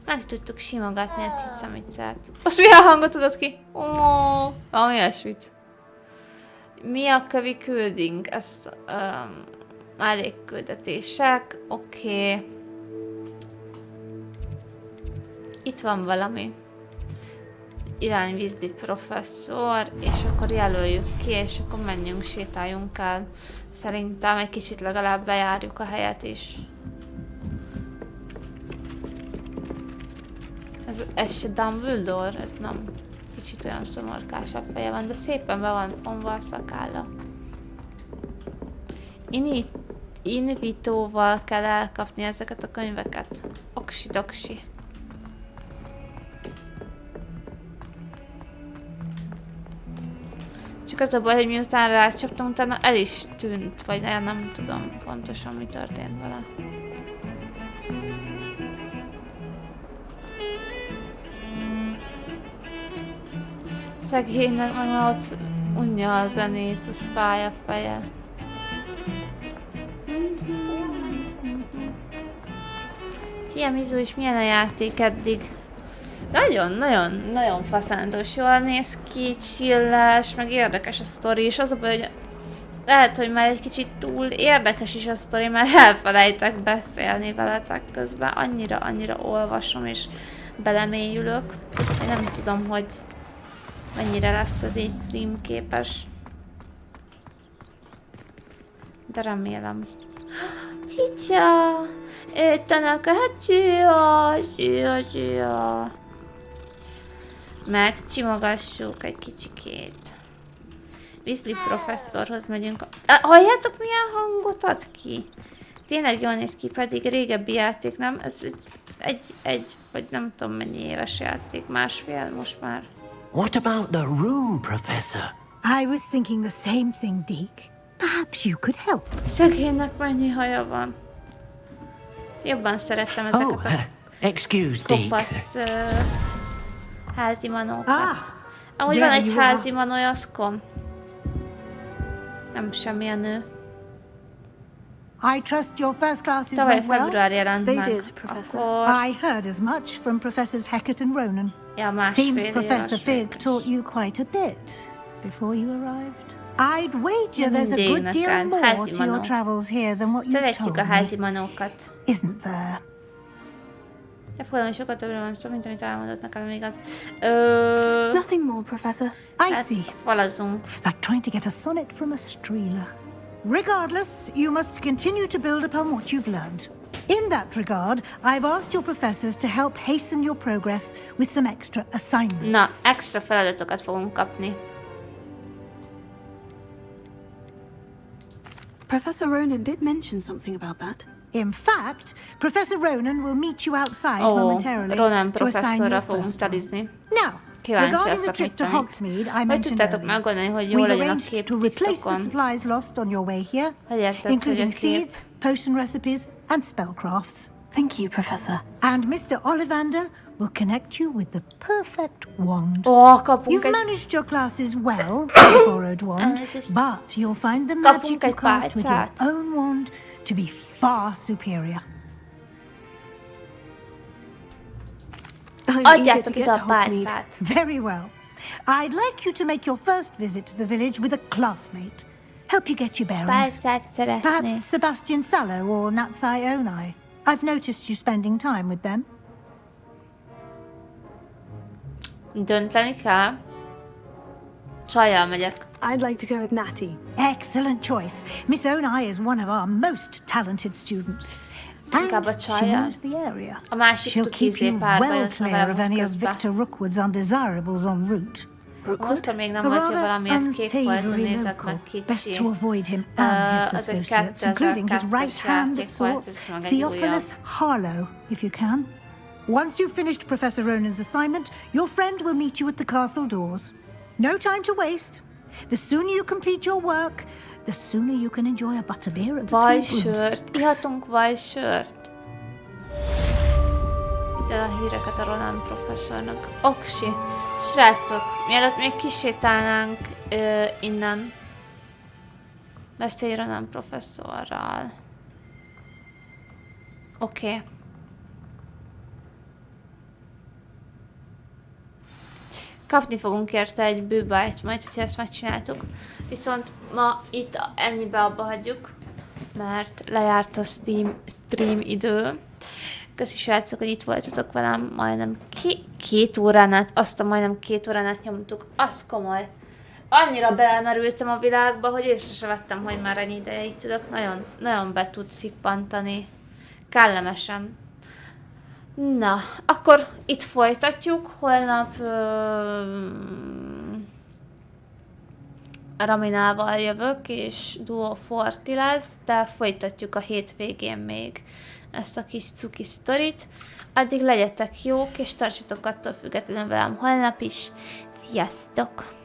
Meg tudtuk simogatni a cicamicát. Azt milyen hangot adott ki? Ó, valami ilyesmit. Mi a kövi küldünk? Ez mellékküldetések. Oké. Itt van valami. Irányvízdi professzor, és akkor jelöljük ki, és akkor menjünk, sétáljunk el. Szerintem egy kicsit legalább bejárjuk a helyet is. Ez se Dumbledore, ez nem. Kicsit olyan szomorkásabb feje van, de szépen be van fonva a szakálla. Invitóval kell elkapni ezeket a könyveket. Oksi-doksi. Csak az a baj, hogy miután rácsaptam, utána el is tűnt, vagy nem tudom pontosan, mi történt vele. Szegénynek meg ott unja a zenét, az fáj a feje. Szia Mizu, és milyen a játék eddig? Nagyon faszántos, jól néz ki, chilles, meg érdekes a sztori, és az a baj, hogy lehet, hogy már egy kicsit túl érdekes is a sztori, mert elfelejtek beszélni veletek közben. Annyira olvasom és belemélyülök, hogy nem tudom, hogy mennyire lesz ez így stream képes. De remélem. Cicsa! Tanaka, hát megcsimogassuk egy kicsikét. Weasley professzorhoz megyünk. Halljátok, milyen hangot ad ki? Tényleg jól néz ki, pedig régebbi játék, nem? Ez vagy nem tudom mennyi éves játék, másfél most már. What about the room, Professor? I was thinking the same thing, Deke. Perhaps you could help. Szegénynek mennyi haja van. Jobban szerettem ezeket a kopasz házi manókat. Amúgy van egy házi manójaszkom. Nem semmilyen nő. I trust your first classes tavaly went well. Február jelent They meg. did, Professor. Akkor... I heard as much from Professors Hecat and Ronan. Ja, seems Professor Fig taught you quite a bit before you arrived. I'd wager there's a good deal more to your travels here than what you've told a házi manókat. Isn't there? De fogalmam, sokat többről van szó, mint amit elmondott nekem még az. Nothing more, Professor. I see. Falazunk. Like trying to get a sonnet from a Streeler. Regardless, you must continue to build upon what you've learned. In that regard, I've asked your professors to help hasten your progress with some extra assignments. Na, extra feladatokat fogunk kapni. Professor Ronan did mention something about that. In fact, Professor Ronan will meet you outside momentarily Ronan to assign your fogunk first one. talizni. Now, regarding the trip to Hogsmeade, I mentioned earlier, we've arranged to replace the supplies lost on your way here, including seeds, potion recipes, and spellcrafts. Thank you, Professor. And Mr. Ollivander will connect you with the perfect wand. You've managed your classes well with a borrowed wand, but you'll find the magic you cast with your own wand to be far superior. Adjátok ide a pálcát. Very well. I'd like you to make your first visit to the village with a classmate. Help you get your bearings. Perhaps Sebastian Sallow or Natsai Onai. I've noticed you spending time with them. Dönteni kell. Csajjal megyek. I'd like to go with Natty. Excellent choice. Miss Onai is one of our most talented students. Inkább a csajjal. A másik tuti párba clear of any of Victor Rookwood's undesirables en route. Most még nem vagy, hogy valamiért kék volt a nézet, meg kicsi. Best to avoid him and his associates, including his right hand of sorts, Theophilus Harlow, if you can. Once you've finished Professor Ronan's assignment, your friend will meet you at the castle doors. No time to waste. The sooner you complete your work, the sooner you can enjoy a butterbeer at the Vajsört. Ihatunk vajsört. Ide a híreket a Ronan professzornak. Oksi. Srácok, mielőtt még kisétálnánk innen, beszélj Ronan professzorral. kapni fogunk érte egy bűbájt majd, hogyha ezt megcsináltuk. Viszont ma itt ennyibe abba hagyjuk, mert lejárt a stream idő. Köszi srácok, hogy itt voltatok velem, majdnem két órán át, majdnem 2 órán át nyomtuk, az komoly. Annyira belemerültem a világba, hogy észre sem vettem, hogy már ennyi ideje itt ülök. Nagyon, nagyon be tud szippantani. Kellemesen. Na, akkor itt folytatjuk. Holnap Raminával jövök, és Duo Forti lesz, de folytatjuk a hétvégén még ezt a kis cuki sztorit. Addig legyetek jók, és tartsatok attól függetlenül velem holnap is. Sziasztok!